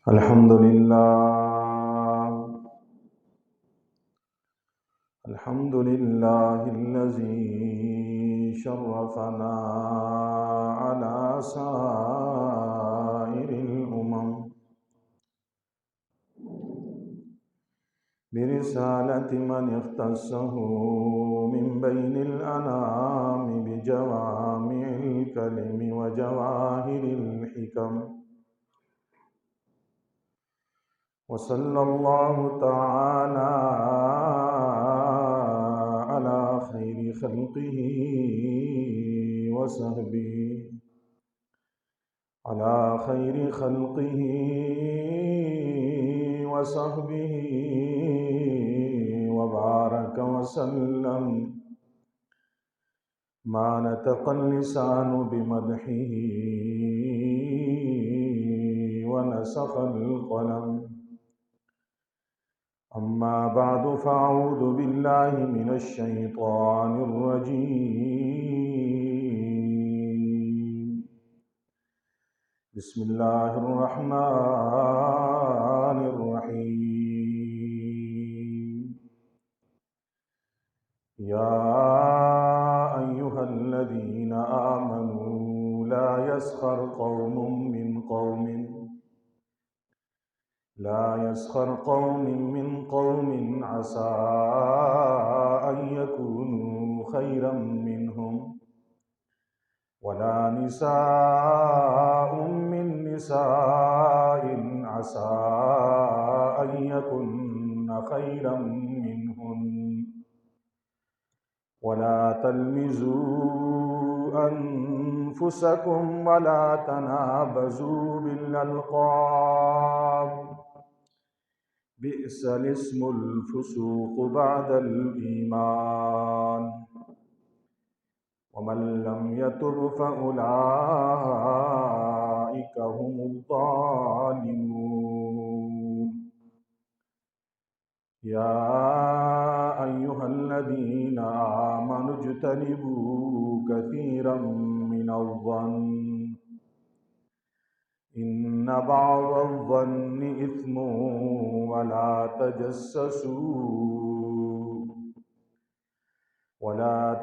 الحمد لله. الحمد لله الذي شرفنا على سائر الأمم برسالة من اختصه من بين الأنام بجوامع الكلم وجواهر الحكم. وصلى الله تعالى على خير خلقه وصحبه على خير خلقه وصحبه وبارك وسلم ما نطق اللسان بمدحه ونسخ القلم. أما بعد فأعوذ بالله من الشيطان الرجيم. بسم الله الرحمن الرحيم. يا أيها الذين آمنوا لا يسخر قوم من قوم عسى أن يكونوا خيرا منهم ولا نساء من نساء عسى أن يكن خيرا منهن ولا تلمزوا أنفسكم ولا تنابزوا بالألقاب بئس الاسم الفسوق بعد الإيمان ومن لم يتب فأولئك هم الظالمون. يا أيها الذين آمنوا اجتنبوا كثيرا من الظن إن بعض الظن إثم ولا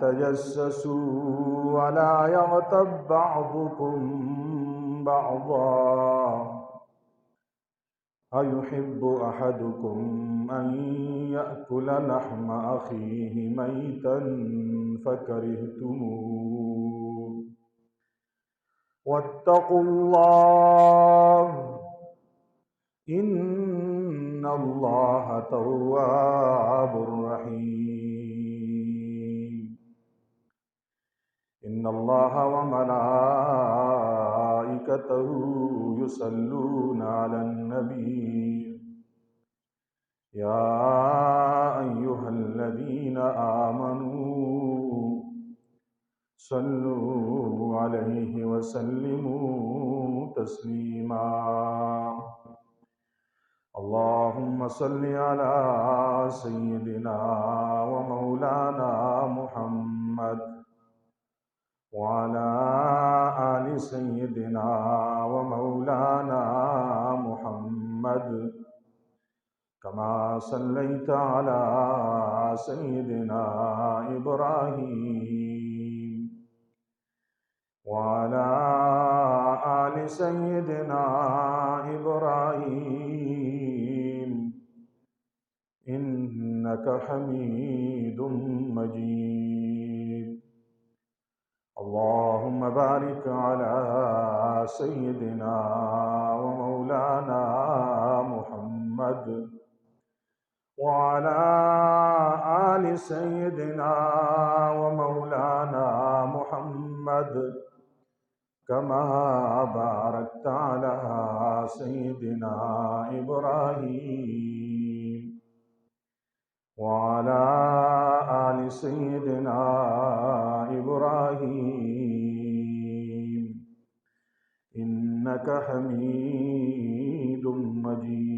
تجسسوا ولا يغتب بعضكم بعضا أيحب أحدكم أن يأكل لحم أخيه ميتا فكرهتموه واتقوا الله إن الله تواب رحيم. إن الله وملائكته يصلون على النبي يا أيها الذين آمنوا صلوا عليه وسلموا تسليما. اللهم صل على سيدنا ومولانا محمد وعلى آل سيدنا ومولانا محمد كما صليت على سيدنا إبراهيم وعلى آل سيدنا إبراهيم إنك حميد مجيد. اللهم بارك على سيدنا ومولانا محمد وعلى آل سيدنا ومولانا محمد كما باركت على سيدنا إبراهيم وعلى آل سيدنا إبراهيم إنك حميد مجيد.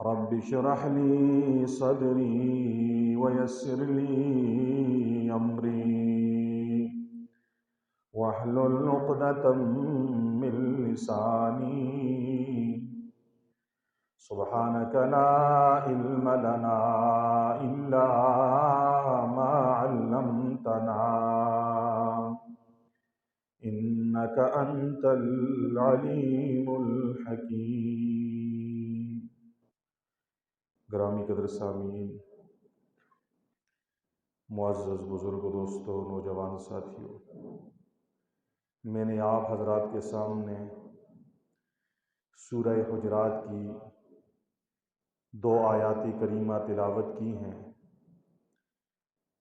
رب اشرح لي صدري ويسر لي أمري واحلل عقدة من لساني سبحانك لا علم لنا إلا ما علمتنا إنك أنت العليم الحكيم۔ گرامی قدر سامعین، معزز بزرگ دوستوں، نوجوان ساتھیوں، میں نے آپ حضرات کے سامنے سورہ حجرات کی 2 آیات کریمہ تلاوت کی ہیں۔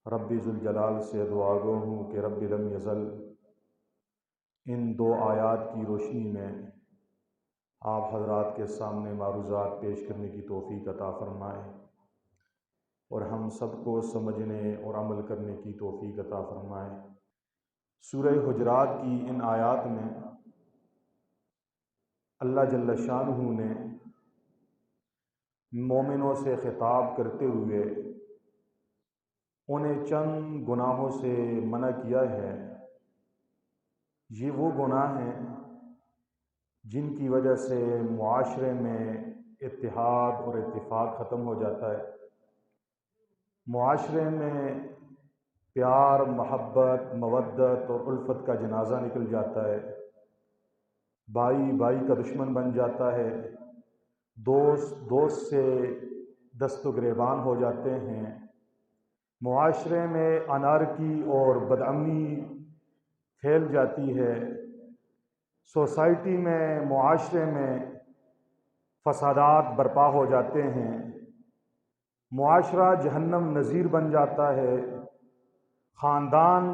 رب ذوالجلال سے دعا گو ہوں کہ رب لم یزل ان 2 آیات کی روشنی میں آپ حضرات کے سامنے معروضات پیش کرنے کی توفیق عطا فرمائے اور ہم سب کو سمجھنے اور عمل کرنے کی توفیق عطا فرمائے۔ سورہ حجرات کی ان آیات میں اللہ جل شانہ نے مومنوں سے خطاب کرتے ہوئے انہیں چند گناہوں سے منع کیا ہے۔ یہ وہ گناہ ہیں جن کی وجہ سے معاشرے میں اتحاد اور اتفاق ختم ہو جاتا ہے، معاشرے میں پیار، محبت، مودت اور الفت کا جنازہ نکل جاتا ہے، بھائی بھائی کا دشمن بن جاتا ہے، دوست سے دست و گریبان ہو جاتے ہیں، معاشرے میں انارکی اور بدامنی پھیل جاتی ہے، سوسائٹی میں، معاشرے میں فسادات برپا ہو جاتے ہیں، معاشرہ جہنم نظیر بن جاتا ہے، خاندان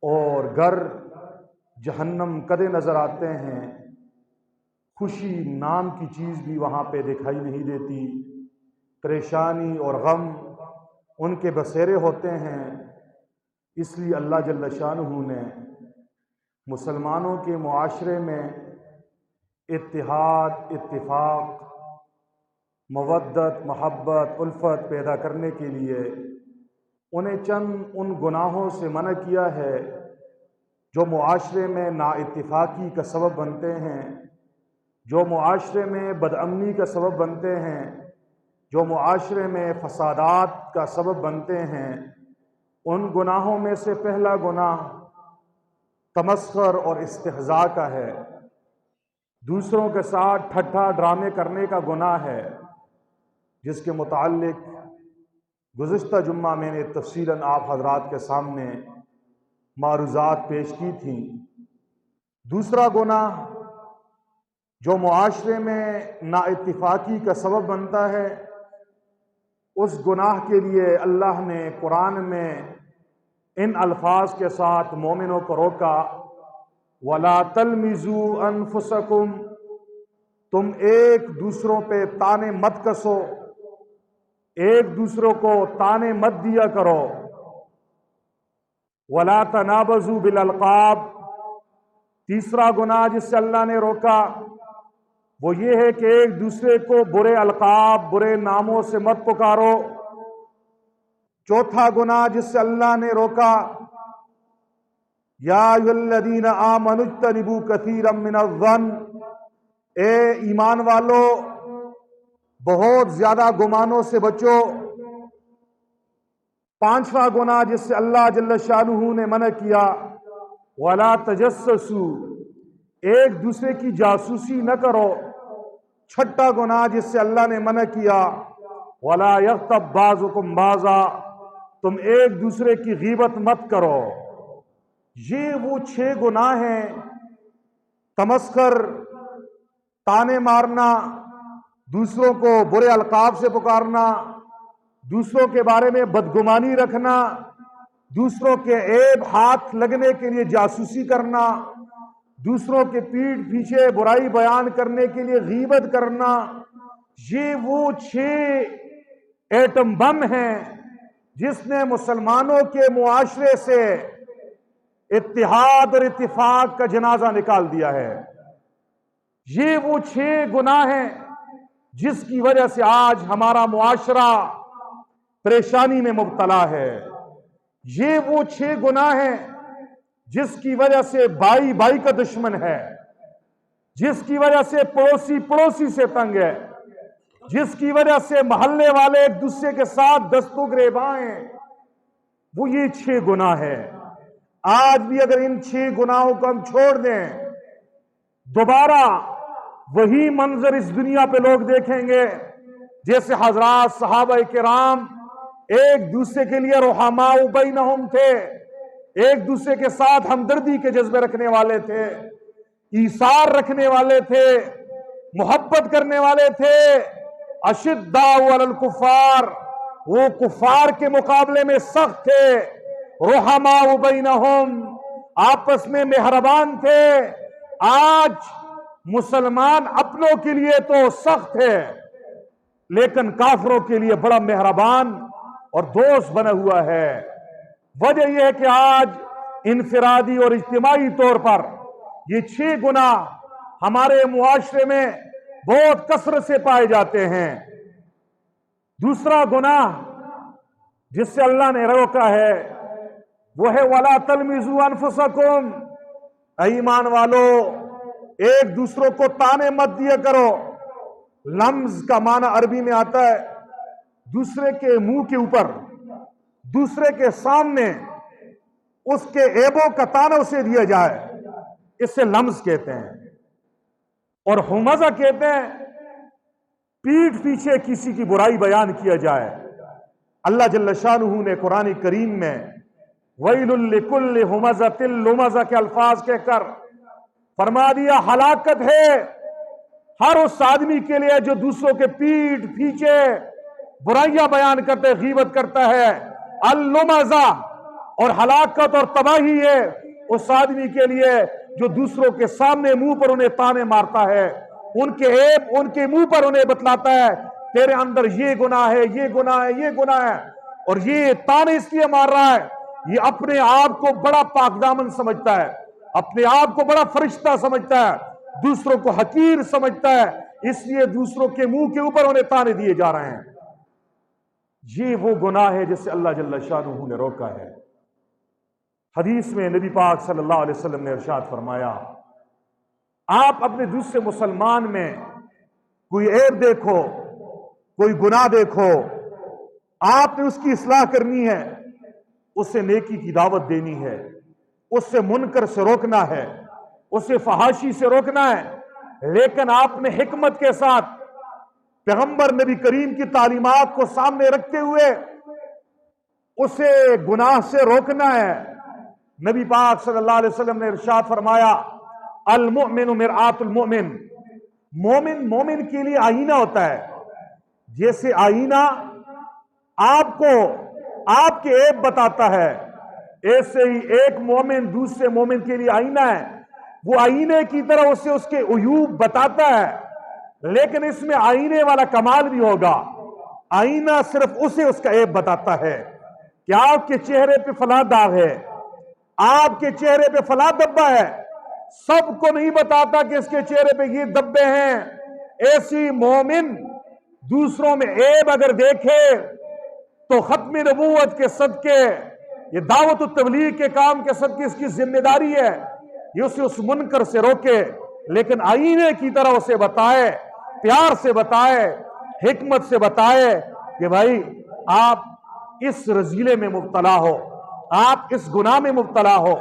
اور گھر جہنم کدے نظر آتے ہیں، خوشی نام کی چیز بھی وہاں پہ دکھائی نہیں دیتی، پریشانی اور غم ان کے بسیرے ہوتے ہیں۔ اس لیے اللہ جل شانہ نے مسلمانوں کے معاشرے میں اتحاد، اتفاق، مودت، محبت، الفت پیدا کرنے کے لیے انہیں چند ان گناہوں سے منع کیا ہے جو معاشرے میں نا اتفاقی کا سبب بنتے ہیں، جو معاشرے میں بدامنی کا سبب بنتے ہیں، جو معاشرے میں فسادات کا سبب بنتے ہیں۔ ان گناہوں میں سے پہلا گناہ تمسخر اور استہزاء کا ہے، دوسروں کے ساتھ ٹھٹھا ڈرامے کرنے کا گناہ ہے، جس کے متعلق گزشتہ جمعہ میں نے تفصیلاً آپ حضرات کے سامنے معروضات پیش کی تھیں۔ دوسرا گناہ جو معاشرے میں نا اتفاقی کا سبب بنتا ہے، اس گناہ کے لیے اللہ نے قرآن میں ان الفاظ کے ساتھ مومنوں کو روکا، وَلَا تَلْمِزُوا أَنفُسَكُمْ، تم ایک دوسروں پہ تانے مت کسو، ایک دوسروں کو تانے مت دیا کرو، وَلَا تَنَابَزُوا بِالْأَلْقَابِ۔ تیسرا گناہ جس سے اللہ نے روکا وہ یہ ہے کہ ایک دوسرے کو برے القاب، برے ناموں سے مت پکارو۔ چوتھا گناہ جس سے اللہ نے روکا، یا ایھا الذین آمنوا اجتنبوا کثیرا من الظن، اے ایمان والو بہت زیادہ گمانوں سے بچو۔ پانچواں گناہ جس سے اللہ جل شانہ نے منع کیا، وَلَا تَجَسَّسُوا، ایک دوسرے کی جاسوسی نہ کرو۔ چھٹا گناہ جس سے اللہ نے منع کیا، وَلَا يَغْتَبْ بَعْضُكُمْ بَعْضًا، تم ایک دوسرے کی غیبت مت کرو۔ یہ وہ 6 گناہ ہیں، تمسخر، تانے مارنا، دوسروں کو برے القاب سے پکارنا، دوسروں کے بارے میں بدگمانی رکھنا، دوسروں کے عیب ہاتھ لگنے کے لیے جاسوسی کرنا، دوسروں کے پیٹھ پیچھے برائی بیان کرنے کے لیے غیبت کرنا۔ یہ وہ 6 ایٹم بم ہیں جس نے مسلمانوں کے معاشرے سے اتحاد اور اتفاق کا جنازہ نکال دیا ہے۔ یہ وہ 6 گناہ ہیں جس کی وجہ سے آج ہمارا معاشرہ پریشانی میں مبتلا ہے۔ یہ وہ 6 گناہ ہیں جس کی وجہ سے بھائی بھائی کا دشمن ہے، جس کی وجہ سے پڑوسی پڑوسی سے تنگ ہے، جس کی وجہ سے محلے والے ایک دوسرے کے ساتھ دستوں گریباں، وہ یہ 6 گناہ ہے۔ آج بھی اگر ان 6 گناہوں کو ہم چھوڑ دیں، دوبارہ وہی منظر اس دنیا پہ لوگ دیکھیں گے جیسے حضرات صحابہ کرام ایک دوسرے کے لیے رحماء بینہم تھے، ایک دوسرے کے ساتھ ہمدردی کے جذبے رکھنے والے تھے، ایثار رکھنے والے تھے، محبت کرنے والے تھے۔ اشداء علی الکفار، وہ کفار کے مقابلے میں سخت تھے، رحماء بینہم، آپس میں مہربان تھے۔ آج مسلمان اپنوں کے لیے تو سخت ہے، لیکن کافروں کے لیے بڑا مہربان اور دوست بنا ہوا ہے۔ وجہ یہ ہے کہ آج انفرادی اور اجتماعی طور پر یہ 6 گناہ ہمارے معاشرے میں بہت کثرت سے پائے جاتے ہیں۔ دوسرا گناہ جس سے اللہ نے روکا ہے وہ ہے وَلَا تَلْمِزُوا أَنفُسَكُمْ، اے ایمان والو ایک دوسروں کو تانے مت دیا کرو۔ لمز کا معنی عربی میں آتا ہے دوسرے کے منہ کے اوپر، دوسرے کے سامنے اس کے عیبوں کا تانا اسے دیا جائے، اس سے لمز کہتے ہیں۔ اور ہمزہ کہتے ہیں پیٹھ پیچھے کسی کی برائی بیان کیا جائے۔ اللہ جل شانہ نے قرآن کریم میں وَيْلٌ لِكُلِّ ہُمَزَةٍ لُمَزَةٍ کے الفاظ کہہ کر فرما دیا ہلاکت ہے ہر اس آدمی کے لیے جو دوسروں کے پیٹھ پیچھے برائیاں بیان کرتے، غیبت کرتا ہے۔ اللمزہ، اور ہلاکت اور تباہی ہے اس آدمی کے لیے جو دوسروں کے سامنے منہ پر انہیں تانے مارتا ہے، ان کے عیب ان کے منہ پر انہیں بتلاتا ہے تیرے اندر یہ گناہ ہے، یہ گناہ ہے، یہ گناہ ہے، اور یہ تانے اس لیے مار رہا ہے یہ اپنے آپ کو بڑا پاک دامن سمجھتا ہے، اپنے آپ کو بڑا فرشتہ سمجھتا ہے، دوسروں کو حقیر سمجھتا ہے، اس لیے دوسروں کے منہ کے اوپر انہیں تانے دیے جا رہے ہیں۔ یہ وہ گناہ ہے جس سے اللہ جل شانہ نے روکا ہے۔ حدیث میں نبی پاک صلی اللہ علیہ وسلم نے ارشاد فرمایا آپ اپنے دوسرے مسلمان میں کوئی عیب دیکھو، کوئی گناہ دیکھو، آپ نے اس کی اصلاح کرنی ہے، اسے نیکی کی دعوت دینی ہے، اس سے منکر سے روکنا ہے، اسے فحاشی سے روکنا ہے، لیکن آپ نے حکمت کے ساتھ پیغمبر نبی کریم کی تعلیمات کو سامنے رکھتے ہوئے اسے گناہ سے روکنا ہے۔ نبی پاک صلی اللہ علیہ وسلم نے ارشاد فرمایا المؤمن مرآت المؤمن، مومن مومن کے لیے آئینہ ہوتا ہے، جیسے آئینہ آپ کو آپ کے عیب بتاتا ہے، ایسے ہی ایک مومن دوسرے مومن کے لیے آئینہ ہے، وہ آئینے کی طرح اسے اس کے عیوب بتاتا ہے، لیکن اس میں آئینے والا کمال بھی ہوگا۔ آئینہ صرف اسے اس کا عیب بتاتا ہے کہ آپ کے چہرے پہ فلاں داغ ہے، آپ کے چہرے پہ فلاں دبا ہے، سب کو نہیں بتاتا کہ اس کے چہرے پہ یہ دبے ہیں۔ ایسی مومن دوسروں میں عیب اگر دیکھے تو ختم نبوت کے صدقے، یہ دعوت و تبلیغ کے کام کے صدقے اس کی ذمہ داری ہے یہ اسے اس منکر سے روکے، لیکن آئینے کی طرح اسے بتائے، پیار سے بتائے، حکمت سے بتائے کہ بھائی آپ اس رذیلے میں مبتلا ہو، آپ اس گناہ میں مبتلا ہو،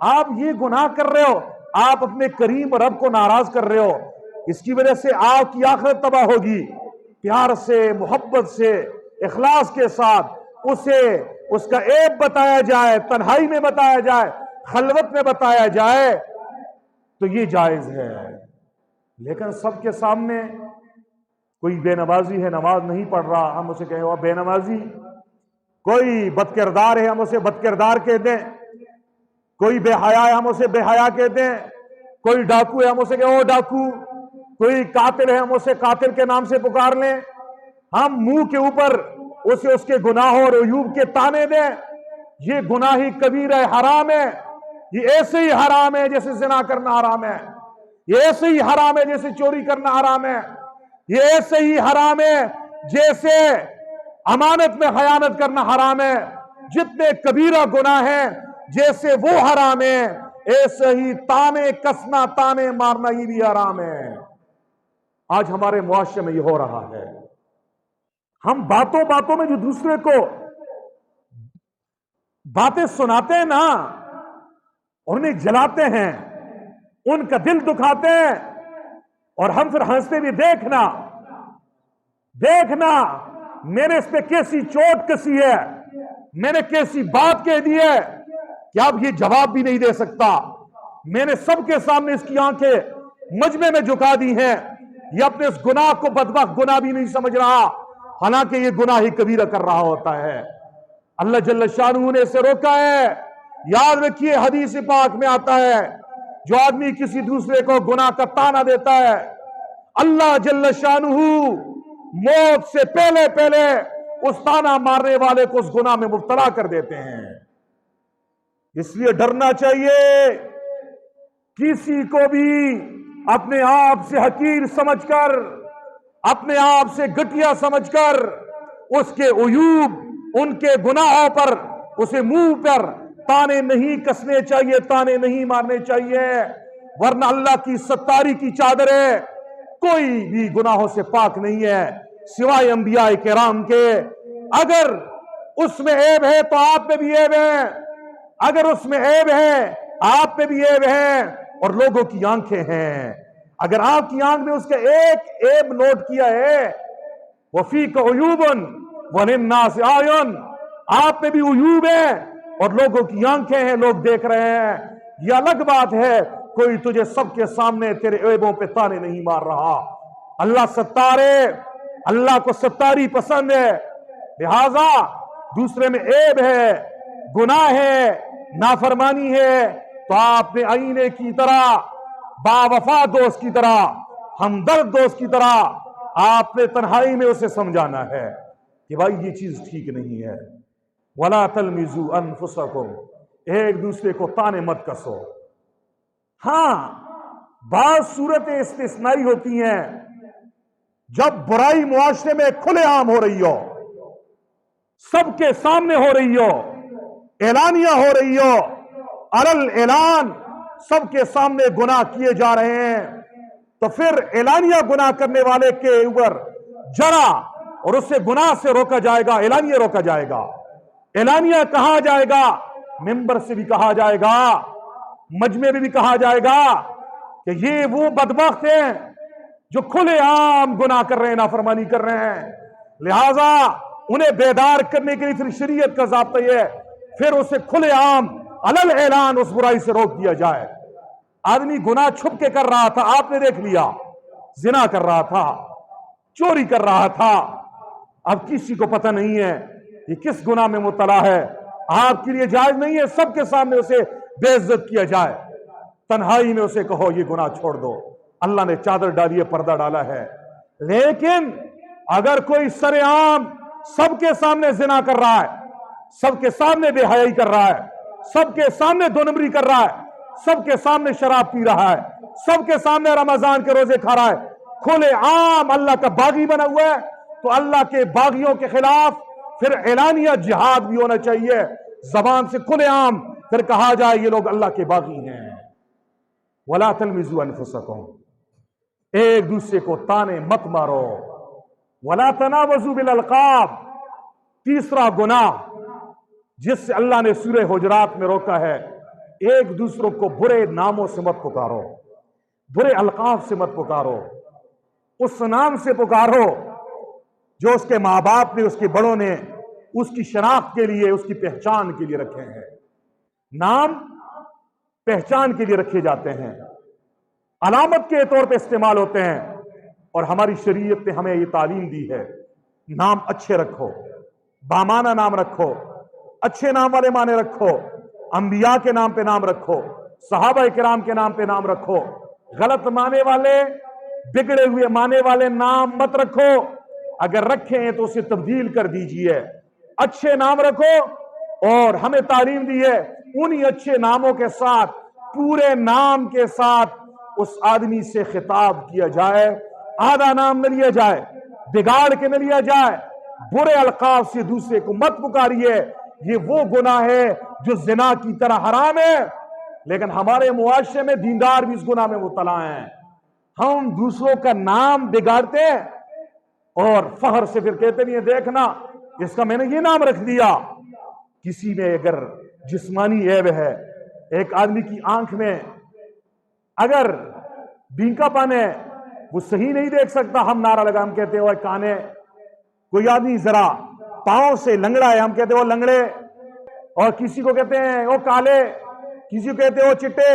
آپ یہ گناہ کر رہے ہو، آپ اپنے کریم رب کو ناراض کر رہے ہو، اس کی وجہ سے آپ کی آخرت تباہ ہوگی۔ پیار سے، محبت سے، اخلاص کے ساتھ اسے اس کا عیب بتایا جائے، تنہائی میں بتایا جائے، خلوت میں بتایا جائے تو یہ جائز ہے۔ لیکن سب کے سامنے کوئی بے نمازی ہے، نماز نہیں پڑھ رہا، ہم اسے کہیں وہ بے نمازی، کوئی بد کردار ہے ہم اسے بد کردار کہتے ہیں، کوئی بے حیا ہے ہم اسے بے حیا کہتے ہیں، کوئی ڈاکو ہے ہم اسے کہیں وہ ڈاکو، کوئی قاتل ہے ہم اسے قاتل کے نام سے پکار لیں، ہم منہ کے اوپر اسے اس کے گناہوں اور عیوب کے تانے دیں۔ یہ گناہی کبیرہ حرام ہے، یہ ایسے ہی حرام ہے جیسے زنا کرنا حرام ہے، یہ ایسے ہی حرام ہے جیسے چوری کرنا حرام ہے، یہ ایسے ہی حرام ہے جیسے امانت میں خیانت کرنا حرام ہے۔ جتنے کبیرہ گناہ ہیں جیسے وہ حرام ہے ایسے ہی تانے کسنا تانے مارنا ہی بھی حرام ہے۔ آج ہمارے معاشرے میں یہ ہو رہا ہے، ہم باتوں باتوں میں جو دوسرے کو باتیں سناتے ہیں نا، انہیں جلاتے ہیں، ان کا دل دکھاتے ہیں، اور ہم پھر ہنستے بھی دیکھنا میں نے اس پہ کیسی چوٹ کسی ہے، میں نے کیسی بات کہہ دی ہے کہ اب یہ جواب بھی نہیں دے سکتا، میں نے سب کے سامنے اس کی آنکھیں مجمع میں جھکا دی ہیں، یہ اپنے اس گناہ کو بدبخت گناہ بھی نہیں سمجھ رہا، حالانکہ یہ گناہ ہی کبیرہ کر رہا ہوتا ہے۔ اللہ جل شانہ نے اسے روکا ہے۔ یاد رکھیے حدیث پاک میں آتا ہے، جو آدمی کسی دوسرے کو گناہ کا طعنہ دیتا ہے، اللہ جل شانہ موت سے پہلے اس طعنہ مارنے والے کو اس گناہ میں مبتلا کر دیتے ہیں۔ اس لیے ڈرنا چاہیے، کسی کو بھی اپنے آپ سے حقیر سمجھ کر، اپنے آپ سے گھٹیا سمجھ کر اس کے عیوب، ان کے گناہوں پر اسے منہ پر تانے نہیں کسنے چاہیے، تانے نہیں مارنے چاہیے، ورنہ اللہ کی ستاری کی چادر ہے، کوئی بھی گناہوں سے پاک نہیں ہے سوائے انبیاء کرام کے۔ اگر اس میں عیب ہے تو آپ میں بھی عیب ہے، اگر اس میں عیب ہے آپ میں بھی عیب ہے، اور لوگوں کی آنکھیں ہیں، اگر آپ کی آنکھ میں اس کا ایک عیب نوٹ کیا ہے، وَفِيكَ عُيُوبٌ وَلِلنَّاسِ أَعْيُنٌ، آپ میں بھی عیوب ہے اور لوگوں کی آنکھیں ہیں، لوگ دیکھ رہے ہیں۔ یہ الگ بات ہے کوئی تجھے سب کے سامنے تیرے عیبوں پہ تانے نہیں مار رہا۔ اللہ ستار ہے، اللہ کو ستاری پسند ہے، لہذا دوسرے میں عیب ہے، گناہ ہے، نافرمانی ہے، تو آپ نے آئینے کی طرح، با وفا دوست کی طرح، ہمدرد دوست کی طرح آپ نے تنہائی میں اسے سمجھانا ہے کہ بھائی یہ چیز ٹھیک نہیں ہے۔ وَلَا تَلْمِزُوا أَنفُسَكُمْ، ایک دوسرے کو تانے مت کسو۔ ہاں بعض صورتیں استثنائی ہوتی ہیں، جب برائی معاشرے میں کھلے عام ہو رہی ہو، سب کے سامنے ہو رہی ہو، اعلانیہ ہو رہی ہو، علل اعلان سب کے سامنے گناہ کیے جا رہے ہیں، تو پھر اعلانیہ گناہ کرنے والے کے اوپر جرا اور اسے گناہ سے روکا جائے گا، اعلانیہ روکا جائے گا۔ اعلانیہ کہا جائے گا، ممبر سے بھی کہا جائے گا، مجمع میں بھی کہا جائے گا کہ یہ وہ بدبخت ہیں جو کھلے عام گناہ کر رہے ہیں، نافرمانی کر رہے ہیں، لہذا انہیں بیدار کرنے کے لیے پھر شریعت کا ضابطہ یہ ہے، پھر اسے کھلے عام علل اعلان اس برائی سے روک دیا جائے۔ آدمی گناہ چھپ کے کر رہا تھا، آپ نے دیکھ لیا، زنا کر رہا تھا، چوری کر رہا تھا، اب کسی کو پتہ نہیں ہے یہ کس گناہ میں مبتلا ہے، آپ کے لیے جائز نہیں ہے سب کے سامنے اسے بے عزت کیا جائے، تنہائی میں اسے کہو یہ گناہ چھوڑ دو، اللہ نے چادر ڈالی ہے، پردہ ڈالا ہے۔ لیکن اگر کوئی سر عام سب کے سامنے زنا کر رہا ہے، سب کے سامنے بے حیائی کر رہا ہے، سب کے سامنے دو نمبری کر رہا ہے، سب کے سامنے شراب پی رہا ہے، سب کے سامنے رمضان کے روزے کھا رہا ہے، کھلے عام اللہ کا باغی بنا ہوا ہے، تو اللہ کے باغیوں کے خلاف پھر اعلانیہ جہاد بھی ہونا چاہیے، زبان سے کھلے عام پھر کہا جائے یہ لوگ اللہ کے باغی ہیں۔ وَلَا تَلْمِزُوا أَنفُسَكُمْ، ایک دوسرے کو تانے مت مارو۔ وَلَا تَنَابَزُوا بِالْأَلْقَابِ، تیسرا گناہ جس سے اللہ نے سورہ حجرات میں روکا ہے، ایک دوسروں کو برے ناموں سے مت پکارو، برے القاب سے مت پکارو، اس نام سے پکارو جو اس کے ماں باپ نے، اس کے بڑوں نے اس کی شناخت کے لیے، اس کی پہچان کے لیے رکھے ہیں۔ نام پہچان کے لیے رکھے جاتے ہیں، علامت کے طور پہ استعمال ہوتے ہیں، اور ہماری شریعت نے ہمیں یہ تعلیم دی ہے، نام اچھے رکھو، بامانہ نام رکھو، اچھے نام والے معنی رکھو، انبیاء کے نام پہ نام رکھو، صحابہ کرام کے نام پہ نام رکھو، غلط معنی والے، بگڑے ہوئے معنی والے نام مت رکھو، اگر رکھیں ہیں تو اسے تبدیل کر دیجئے، اچھے نام رکھو، اور ہمیں تعلیم دی ہے انہی اچھے ناموں کے ساتھ، پورے نام کے ساتھ اس آدمی سے خطاب کیا جائے، آدھا نام نہ لیا جائے، بگاڑ کے نہ لیا جائے، برے القاب سے دوسرے کو مت پکاریے، یہ وہ گناہ ہے جو زنا کی طرح حرام ہے، لیکن ہمارے معاشرے میں دیندار بھی اس گناہ میں مبتلا ہیں۔ ہم دوسروں کا نام بگاڑتے ہیں اور فخر سے پھر کہتے نہیں، دیکھنا اس کا میں نے یہ نام رکھ دیا۔ کسی میں اگر جسمانی عیب ہے، ایک آدمی کی آنکھ میں اگر بینکا پن ہے، وہ صحیح نہیں دیکھ سکتا، ہم نعرہ لگا، ہم کہتے ہیں وہ کانے۔ کوئی آدمی ذرا پاؤں سے لنگڑا ہے، ہم کہتے ہیں وہ لنگڑے۔ اور کسی کو کہتے ہیں وہ کالے، کسی کو کہتے ہیں وہ چٹے،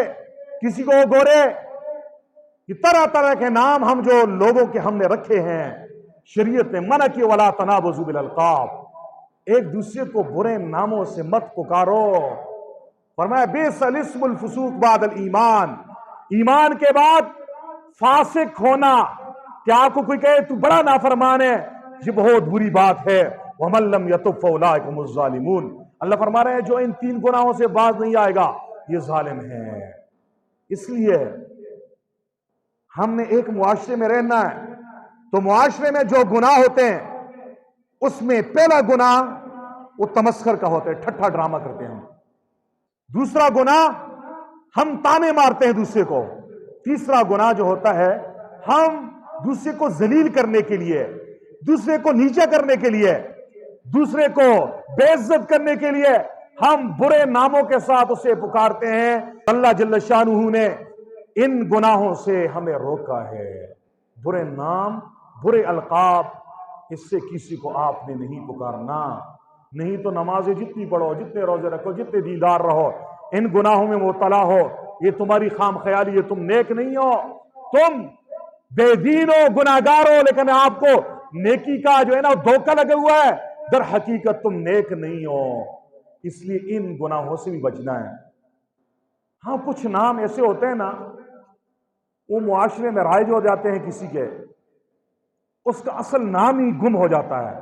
کسی کو وہ گورے۔ یہ طرح طرح کے نام ہم جو لوگوں کے ہم نے رکھے ہیں، شریعت نے منع کی، وَلَا تَنَابَزُوا بِالْأَلْقَابِ، ایک دوسرے کو برے ناموں سے مت پکارو۔ فرمایا بِئْسَ الِاسْمُ الْفُسُوقُ بَعْدَ الْإِيمَانِ، ایمان کے بعد فاسق ہونا، کہ آپ کو کوئی کہے تو بڑا نافرمان ہے، یہ بہت بری بات ہے۔ وَمَن لَّمْ يَتُبْ فَأُولَٰئِكَ هُمُ الظَّالِمُونَ، اللہ فرما رہے ہیں جو ان 3 گناہوں سے باز نہیں آئے گا یہ ظالم ہے۔ اس لیے ہم نے ایک معاشرے میں رہنا ہے، تو معاشرے میں جو گناہ ہوتے ہیں اس میں پہلا گناہ وہ تمسخر کا ہوتا ہے، ٹھٹھا ڈرامہ کرتے ہیں ہم۔ دوسرا گناہ ہم تانے مارتے ہیں دوسرے کو۔ تیسرا گناہ جو ہوتا ہے ہم دوسرے کو ذلیل کرنے کے لیے، دوسرے کو نیچا کرنے کے لیے، دوسرے کو بے عزت کرنے کے لیے ہم برے ناموں کے ساتھ اسے پکارتے ہیں۔ اللہ جل شانہ نے ان گناہوں سے ہمیں روکا ہے۔ برے نام، برے القاب، اس سے کسی کو آپ نے نہیں پکارنا۔ نہیں تو نمازیں جتنی پڑھو، جتنے روزے رکھو، جتنے دیندار رہو، ان گناہوں میں مبتلا ہو، یہ تمہاری خام خیالی ہے، تم نیک نہیں ہو، تم بے دین ہو، گناہگار ہو، لیکن آپ کو نیکی کا جو ہے نا دھوکہ لگا ہوا ہے، در حقیقت تم نیک نہیں ہو۔ اس لیے ان گناہوں سے بھی بچنا ہے۔ ہاں کچھ نام ایسے ہوتے ہیں نا، وہ معاشرے میں رائج ہو جاتے ہیں کسی کے، اس کا اصل نام ہی گم ہو جاتا ہے،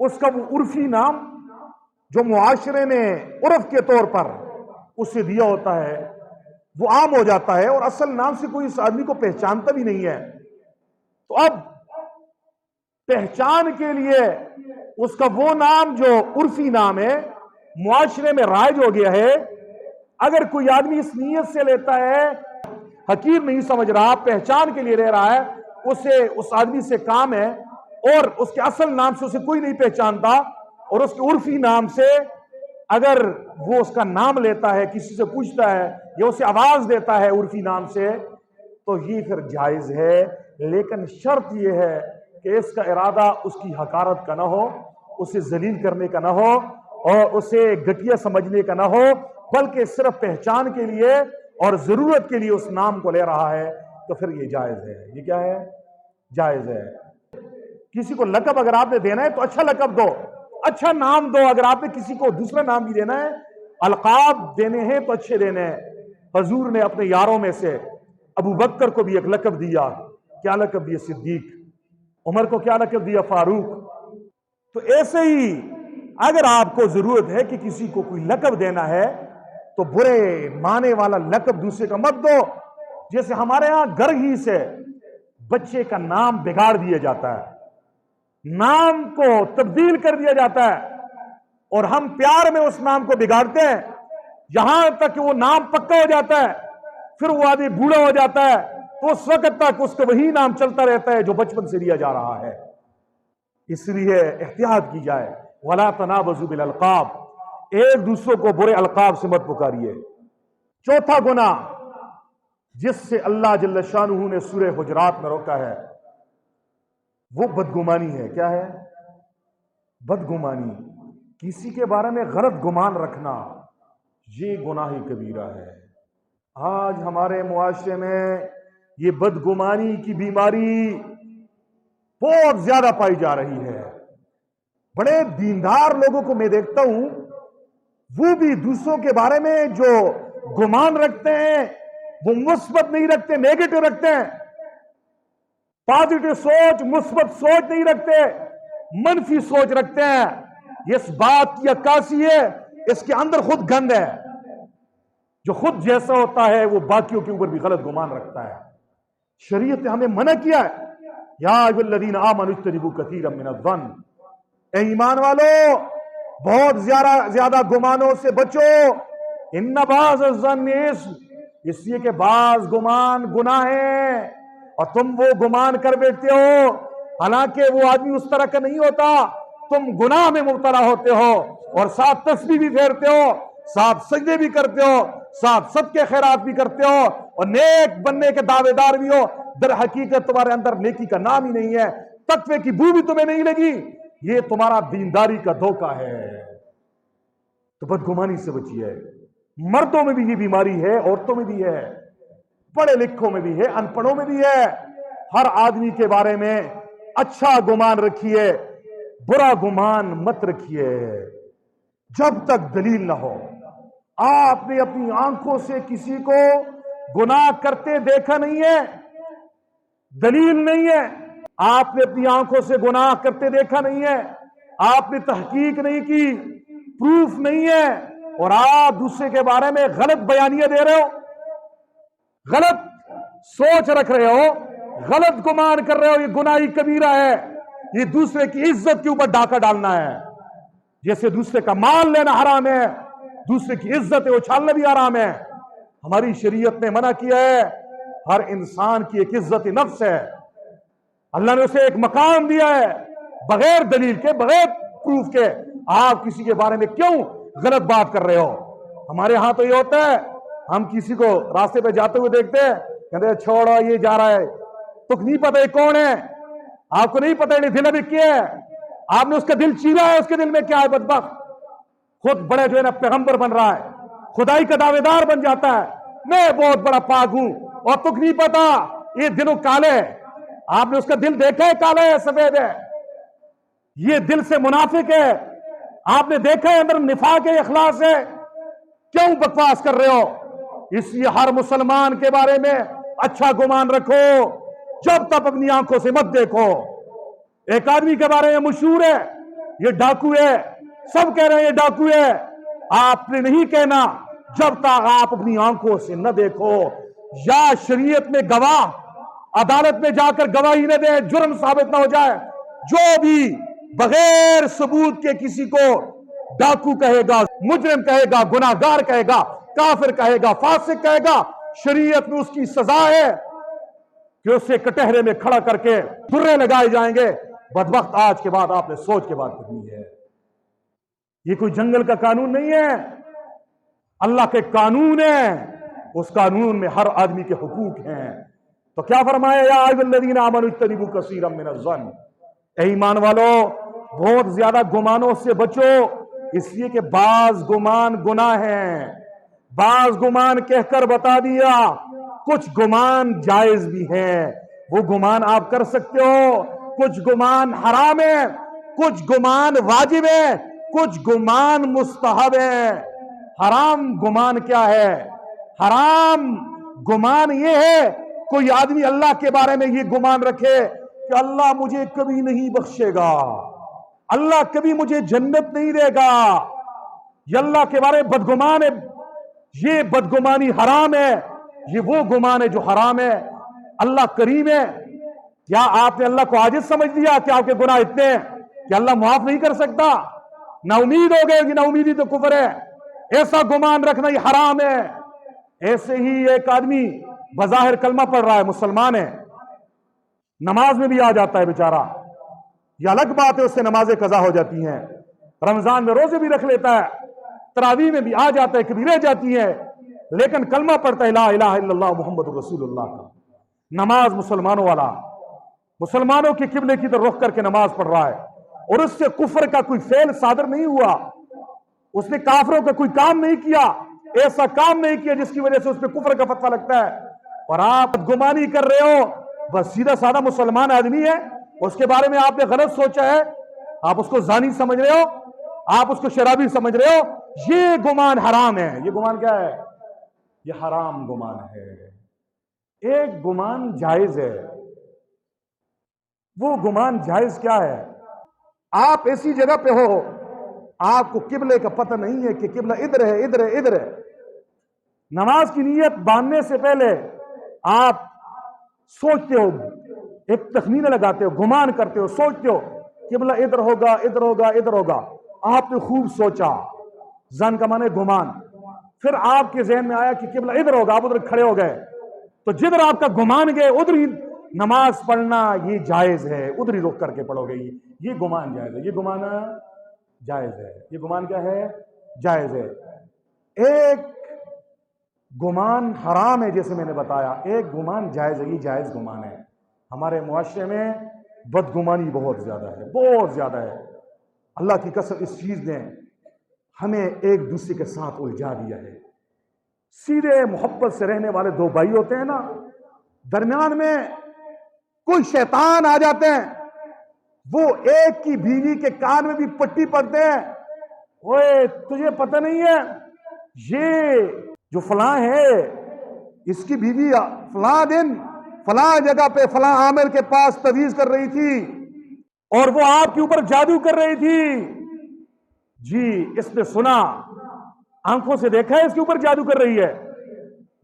اس کا وہ عرفی نام جو معاشرے نے عرف کے طور پر اسے دیا ہوتا ہے وہ عام ہو جاتا ہے، اور اصل نام سے کوئی اس آدمی کو پہچانتا بھی نہیں ہے۔ تو اب پہچان کے لیے اس کا وہ نام جو عرفی نام ہے، معاشرے میں رائج ہو گیا ہے، اگر کوئی آدمی اس نیت سے لیتا ہے، حقیر نہیں سمجھ رہا، پہچان کے لیے رہ رہا ہے، اسے اس آدمی سے کام ہے، اور اس کے اصل نام سے اسے کوئی نہیں پہچانتا، اور اس کے عرفی نام سے اگر وہ اس کا نام لیتا ہے، کسی سے پوچھتا ہے یا اسے آواز دیتا ہے عرفی نام سے، تو یہ پھر جائز ہے، لیکن شرط یہ ہے کہ اس کا ارادہ اس کی حقارت کا نہ ہو، اسے ذلیل کرنے کا نہ ہو، اور اسے گھٹیا سمجھنے کا نہ ہو، بلکہ صرف پہچان کے لیے اور ضرورت کے لیے اس نام کو لے رہا ہے، تو پھر یہ جائز ہے۔ یہ کیا ہے؟ جائز ہے۔ کسی کو لقب اگر آپ نے دینا ہے تو اچھا لقب دو، اچھا نام دو۔ اگر آپ نے کسی کو دوسرا نام بھی دینا ہے، القاب دینے ہیں تو اچھے دینے ہیں۔ حضور نے اپنے یاروں میں سے ابو بکر کو بھی ایک لقب دیا، کیا لقب دیا؟ صدیق۔ عمر کو کیا لقب دیا؟ فاروق۔ تو ایسے ہی اگر آپ کو ضرورت ہے کہ کسی کو کوئی لقب دینا ہے تو برے معنی والا لقب دوسرے کا مت دو۔ جیسے ہمارے ہاں گھر ہی سے بچے کا نام بگاڑ دیا جاتا ہے، نام کو تبدیل کر دیا جاتا ہے، اور ہم پیار میں اس نام کو بگاڑتے ہیں، یہاں تک کہ وہ نام پکا ہو جاتا ہے، پھر وہ آدمی بوڑھا ہو جاتا ہے تو اس وقت تک اس کا وہی نام چلتا رہتا ہے جو بچپن سے لیا جا رہا ہے۔ اس لیے احتیاط کی جائے۔ وَلَا تَنَابَزُوا بِالْأَلْقَابِ، ایک دوسروں کو برے القاب سے مت پکاریے۔ چوتھا گناہ جس سے اللہ جل شانہ نے سورہ حجرات میں روکا ہے وہ بدگمانی ہے۔ کیا ہے؟ بدگمانی، کسی کے بارے میں غلط گمان رکھنا، یہ گناہ کبیرہ ہے۔ آج ہمارے معاشرے میں یہ بدگمانی کی بیماری بہت زیادہ پائی جا رہی ہے۔ بڑے دیندار لوگوں کو میں دیکھتا ہوں، وہ بھی دوسروں کے بارے میں جو گمان رکھتے ہیں وہ مثبت نہیں رکھتے، نیگیٹو رکھتے ہیں۔ پازیٹو سوچ، مثبت سوچ نہیں رکھتے، منفی سوچ رکھتے ہیں۔ یہ اس بات کی عکاسی ہے اس کے اندر خود گند ہے۔ جو خود جیسا ہوتا ہے وہ باقیوں کے اوپر بھی غلط گمان رکھتا ہے۔ شریعت نے ہمیں منع کیا ہے، یا ایھا الذین آمنوا اجتنبوا کثیرا من الظن، اے ایمان والو بہت زیادہ گمانوں سے بچو، ان بعض الظن اسم، اس لیے کہ بعض گمان گناہ ہے، اور تم وہ گمان کر بیٹھتے ہو حالانکہ وہ آدمی اس طرح کا نہیں ہوتا، تم گناہ میں مبتلا ہوتے ہو اور ساتھ تسبیح بھی پھیرتے ہو، ساتھ سجدے بھی کرتے ہو، ساتھ صدقے خیرات بھی کرتے ہو اور نیک بننے کے دعوے دار بھی ہو، در حقیقت تمہارے اندر نیکی کا نام ہی نہیں ہے، تقوی کی بو بھی تمہیں نہیں لگی، یہ تمہارا دینداری کا دھوکہ ہے۔ تو بدگمانی سے بچیے۔ مردوں میں بھی یہ بیماری ہے، عورتوں میں بھی ہے، پڑھے لکھوں میں بھی ہے، ان پڑھوں میں بھی ہے۔ ہر آدمی کے بارے میں اچھا گمان رکھیے، برا گمان مت رکھیے جب تک دلیل نہ ہو۔ آپ نے اپنی آنکھوں سے کسی کو گناہ کرتے دیکھا نہیں ہے، دلیل نہیں ہے، آپ نے اپنی آنکھوں سے گناہ کرتے دیکھا نہیں ہے، آپ نے تحقیق نہیں کی، پروف نہیں ہے، اور آپ دوسرے کے بارے میں غلط بیانیہ دے رہے ہو، غلط سوچ رکھ رہے ہو، غلط گمان کر رہے ہو، یہ گناہی کبیرہ ہے، یہ دوسرے کی عزت کے اوپر ڈاکہ ڈالنا ہے۔ جیسے دوسرے کا مال لینا حرام ہے، دوسرے کی عزت اچھالنا بھی حرام ہے۔ ہماری شریعت نے منع کیا ہے، ہر انسان کی ایک عزت نفس ہے، اللہ نے اسے ایک مقام دیا ہے، بغیر دلیل کے، بغیر پروف کے آپ کسی کے بارے میں کیوں غلط بات کر رہے ہو؟ ہمارے ہاں تو یہ ہوتا ہے، ہم کسی کو راستے پہ جاتے ہوئے دیکھتے ہیں، کہتے ہیں چھوڑو یہ جا رہا ہے، تو نہیں پتہ یہ کون ہے، آپ کو نہیں پتہ یہ دل ابھی کیا ہے، آپ نے اس کا دل چیرا ہے، اس کے دل میں کیا ہے؟ بدبخت خود بڑے جو ہے نا پیغمبر بن رہا ہے، خدائی کا دعوے دار بن جاتا ہے، میں بہت بڑا پاک ہوں، اور تک نہیں پتا یہ دلوں کالے ہے، آپ نے اس کا دل دیکھا ہے کالا ہے سفید ہے، یہ دل سے منافق ہے، آپ نے دیکھا ہے اندر نفاق ہے، اخلاص ہے، کیوں بکواس کر رہے ہو؟ اس لیے ہر مسلمان کے بارے میں اچھا گمان رکھو، جب تک اپنی آنکھوں سے مت دیکھو۔ ایک آدمی کے بارے میں مشہور ہے یہ ڈاکو ہے، سب کہہ رہے ہیں یہ ڈاکو ہے، آپ نے نہیں کہنا جب تک آپ اپنی آنکھوں سے نہ دیکھو، یا شریعت میں گواہ عدالت میں جا کر گواہی نہ دیں، جرم ثابت نہ ہو جائے، جو بھی بغیر ثبوت کے کسی کو ڈاکو کہے گا، مجرم کہے گا، گناہگار کہے گا، کافر کہے گا، فاسق کہے گا، شریعت میں اس کی سزا ہے کہ اسے کٹہرے میں کھڑا کر کے درے لگائے جائیں گے۔ بدبخت آج کے بعد آپ نے سوچ کے بات کرنی ہے، یہ کوئی جنگل کا قانون نہیں ہے، اللہ کے قانون ہے، اس قانون میں ہر آدمی کے حقوق ہیں۔ تو کیا فرمایا؟ یا ایھا الذین آمنوا اجتنبوا کثیرا من الظن، اے ایمان والو بہت زیادہ گمانوں سے بچو، اس لیے کہ بعض گمان گناہ ہیں، بعض گمان کہہ کر بتا دیا، کچھ گمان جائز بھی ہے، وہ گمان آپ کر سکتے ہو، کچھ گمان حرام ہے، کچھ گمان واجب ہے، کچھ گمان مستحب ہے۔ حرام گمان کیا ہے؟ حرام گمان یہ ہے کوئی آدمی اللہ کے بارے میں یہ گمان رکھے کہ اللہ مجھے کبھی نہیں بخشے گا، اللہ کبھی مجھے جنت نہیں دے گا، یہ اللہ کے بارے میں بدگمان ہے، یہ بدگمانی حرام ہے، یہ وہ گمان ہے جو حرام ہے۔ اللہ کریم ہے، کیا آپ نے اللہ کو عاجز سمجھ لیا کہ آپ کے گناہ اتنے ہیں کہ اللہ معاف نہیں کر سکتا؟ نا امید ہو گئے کہ نا امیدی تو کفر ہے، ایسا گمان رکھنا یہ حرام ہے۔ ایسے ہی ایک آدمی بظاہر کلمہ پڑھ رہا ہے، مسلمان ہے، نماز میں بھی آ جاتا ہے بیچارہ، یہ الگ بات ہے، اس سے نمازیں قضا ہو جاتی ہیں، رمضان میں روزے بھی رکھ لیتا ہے، تراویح میں بھی آ جاتا ہے، کبھی رہ جاتی ہے، لیکن کلمہ پڑھتا ہے لا الہ الا اللہ محمد رسول اللہ کا، نماز مسلمانوں والا، مسلمانوں کے قبلے کی طرف رخ کر کے نماز پڑھ رہا ہے، اور اس سے کفر کا کوئی فعل صادر نہیں ہوا، اس نے کافروں کا کوئی کام نہیں کیا، ایسا کام نہیں کیا جس کی وجہ سے اس پہ کفر کا فتویٰ لگتا ہے، اور آپ گمانی کر رہے ہو، بس سیدھا سادہ مسلمان آدمی ہے، اس کے بارے میں آپ نے غلط سوچا ہے، آپ اس کو زانی سمجھ رہے ہو، آپ اس کو شرابی سمجھ رہے ہو، یہ گمان حرام ہے۔ یہ گمان کیا ہے؟ یہ حرام گمان ہے۔ ایک گمان جائز ہے، وہ گمان جائز کیا ہے؟ آپ ایسی جگہ پہ ہو، آپ کو قبلے کا پتہ نہیں ہے کہ قبلہ ادھر ہے، ادھر ہے، ادھر ہے، نماز کی نیت باندھنے سے پہلے آپ سوچتے ہو، ایک تخمینہ لگاتے ہو، گمان کرتے ہو، سوچتے ہو قبلہ ادھر ہوگا، ادھر ہوگا، ادھر ہوگا، آپ نے خوب سوچا، زن کا معنی گمان، پھر آپ کے ذہن میں آیا کہ قبلہ ادھر ہوگا، آپ ادھر کھڑے ہو گئے، تو جدھر آپ کا گمان گئے ادھر ہی نماز پڑھنا یہ جائز ہے، ادھر ہی رک کر کے پڑھو گے، یہ گمان جائز ہے، یہ گمان جائز ہے، یہ گمان کیا ہے؟ جائز ہے۔ ایک گمان حرام ہے جیسے میں نے بتایا، ایک گمان جائز ہے، یہ جائز گمان ہے۔ ہمارے معاشرے میں بدگمانی بہت زیادہ ہے، بہت زیادہ ہے۔ اللہ کی قسم اس چیز نے ہمیں ایک دوسرے کے ساتھ الجھا دیا ہے۔ سیدھے محبت سے رہنے والے دو بھائی ہوتے ہیں نا، درمیان میں کوئی شیطان آ جاتے ہیں، وہ ایک کی بیوی کے کان میں بھی پٹی پڑتے ہیں، اوے تجھے پتہ نہیں ہے یہ جو فلاں ہے اس کی بیوی فلاں دن فلاں جگہ پہ فلاں عامر کے پاس تویز کر رہی تھی اور وہ آپ کے اوپر جادو کر رہی تھی، جی اس نے سنا، آنکھوں سے دیکھا ہے اس کے اوپر جادو کر رہی ہے،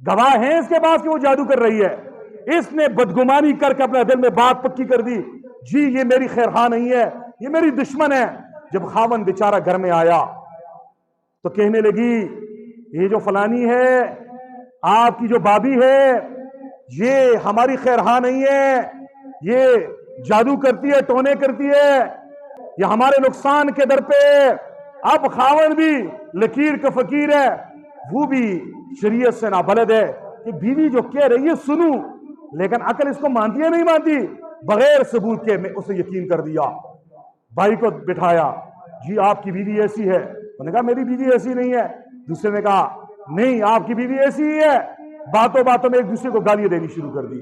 گواہ ہیں اس کے پاس کہ وہ جادو کر رہی ہے، اس نے بدگمانی کر کے اپنے دل میں بات پکی کر دی، جی یہ میری خیر خواہ نہیں ہے، یہ میری دشمن ہے۔ جب خاوند بیچارہ گھر میں آیا تو کہنے لگی یہ جو فلانی ہے، آپ کی جو بابی ہے، یہ ہماری خیر خواہ نہیں ہے، یہ جادو کرتی ہے، ٹونے کرتی ہے، یہ ہمارے نقصان کے در پہ۔ اب خاوند بھی لکیر کا فقیر ہے، وہ بھی شریعت سے نابلد ہے کہ بیوی جو کہہ رہی ہے سنوں، لیکن عقل اس کو مانتی ہے نہیں مانتی، بغیر ثبوت کے میں اسے یقین کر دیا۔ بھائی کو بٹھایا، جی آپ کی بیوی ایسی ہے، انہوں نے کہا میری بیوی ایسی نہیں ہے، دوسرے نے کہا نہیں آپ کی بیوی ایسی ہی ہے، باتوں باتوں میں ایک دوسرے کو گالیاں دینی شروع کر دی،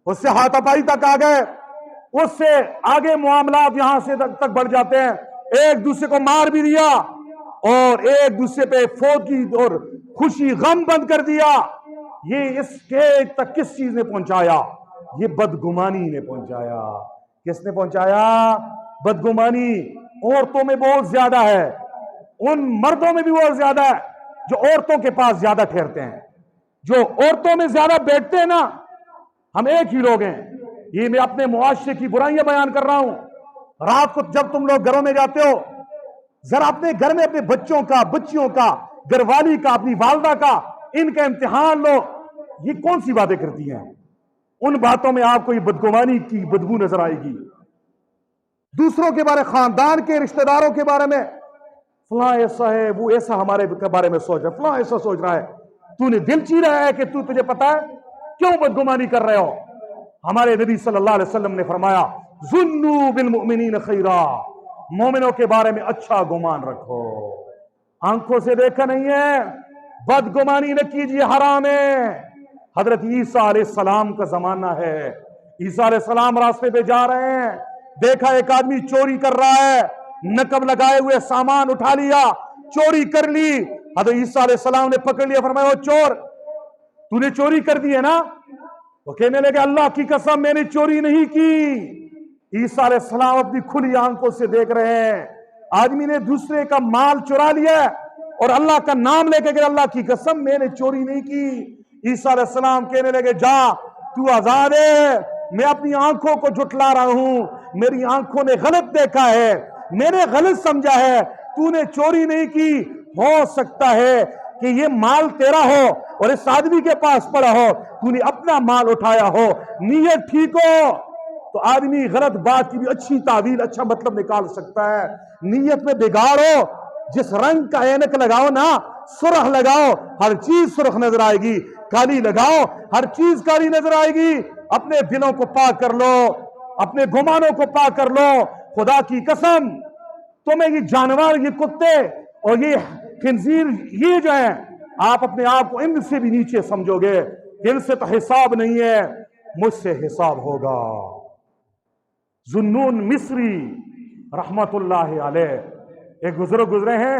اس سے ہاتھا پائی تک آ گئے، اس سے آگے معاملات یہاں سے تک بڑھ جاتے ہیں، ایک دوسرے کو مار بھی دیا اور ایک دوسرے پہ فوت اور خوشی غم بند کر دیا۔ یہ اس اسٹیج تک کس چیز نے پہنچایا؟ یہ بدگمانی نے پہنچایا۔ کس نے پہنچایا؟ بدگمانی۔ عورتوں میں بہت زیادہ ہے، ان مردوں میں بھی بہت زیادہ ہے جو عورتوں کے پاس زیادہ ٹھہرتے ہیں، جو عورتوں میں زیادہ بیٹھتے ہیں نا۔ ہم ایک ہی لوگ ہیں، یہ میں اپنے معاشرے کی برائیاں بیان کر رہا ہوں۔ رات کو جب تم لوگ گھروں میں جاتے ہو، ذرا اپنے گھر میں اپنے بچوں کا، بچیوں کا، گھر والی کا، اپنی والدہ کا، ان کا امتحان لو، یہ کون سی باتیں کرتی ہیں؟ ان باتوں میں آپ کو یہ بدگمانی کی بدبو نظر آئے گی۔ دوسروں کے بارے، خاندان کے رشتہ داروں کے بارے میں، فلاں ایسا ہے، وہ ایسا ہمارے بارے میں سوچ رہا ہے، فلاں ایسا سوچ رہا ہے، تو نے دل چی رہا ہے کہ تجھے پتا ہے کیوں بدگمانی کر رہے ہو؟ ہمارے نبی صلی اللہ علیہ وسلم نے فرمایا ظنوا بالمؤمنین خیرا، مومنوں کے بارے میں اچھا گمان رکھو۔ آنکھوں سے دیکھا نہیں ہے، بدگمانی نہ کیجیے، حرام ہے۔ حضرت عیسیٰ علیہ السلام کا زمانہ ہے، عیسیٰ علیہ السلام راستے پہ جا رہے ہیں، دیکھا ایک آدمی چوری کر رہا ہے، نقب لگائے ہوئے سامان اٹھا لیا، چوری کر لی۔ حضرت عیسیٰ علیہ السلام نے پکڑ لیا، فرمایا وہ چور، تو نے چوری کر دی ہے نا؟ وہ کہنے لگے اللہ کی قسم میں نے چوری نہیں کی۔ عیسیٰ علیہ السلام اپنی کھلی آنکھوں سے دیکھ رہے ہیں، آدمی نے دوسرے کا مال چرا لیا اور اللہ کا نام لے کے کہ اللہ کی قسم میں نے چوری نہیں کی۔ عیسیٰ علیہ السلام کہنے لگے جا تو آزاد ہے، میں اپنی آنکھوں کو جھٹلا رہا ہوں، میری آنکھوں نے غلط دیکھا ہے، میں نے غلط سمجھا ہے، تو نے چوری نہیں کی۔ ہو سکتا ہے کہ یہ مال تیرا ہو اور اس آدمی کے پاس پڑا ہو، تو نے اپنا مال اٹھایا ہو، نیت ٹھیک ہو تو آدمی غلط بات کی بھی اچھی تعویل، اچھا مطلب نکال سکتا ہے۔ نیت میں بگاڑو، جس رنگ کا اینک لگاؤ نا، سرخ لگاؤ ہر چیز سرخ نظر آئے گی، کالی لگاؤ ہر چیز کالی نظر آئے گی۔ اپنے دلوں کو پاک کر لو، اپنے گمانوں کو پاک کر لو۔ خدا کی قسم تمہیں یہ جانور، یہ کتے اور یہ خنزیر، یہ جو ہیں، آپ اپنے آپ کو ان سے بھی نیچے سمجھو گے، ان سے تو حساب نہیں ہے، مجھ سے حساب ہوگا۔ ذوالنون مصری رحمت اللہ علیہ ایک بزرگ گزرے ہیں،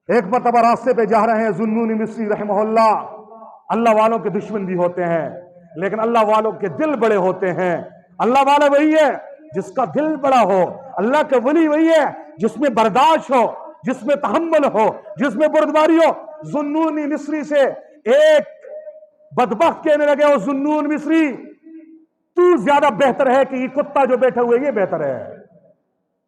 ایک مرتبہ راستے پہ جا رہے ہیں، ذوالنون مصری رحمہ اللہ والوں کے دشمن بھی ہوتے ہیں لیکن اللہ والوں کے دل بڑے ہوتے ہیں۔ اللہ والا وہی ہے جس کا دل بڑا ہو، اللہ کا ولی وہی ہے جس میں برداشت ہو، جس میں تحمل ہو، جس میں بردباری ہو۔ ذوالنون مصری سے ایک بدبخت کہنے لگے وہ ذوالنون مصری تو زیادہ بہتر ہے کہ یہ کتا جو بیٹھا ہوئے یہ بہتر ہے،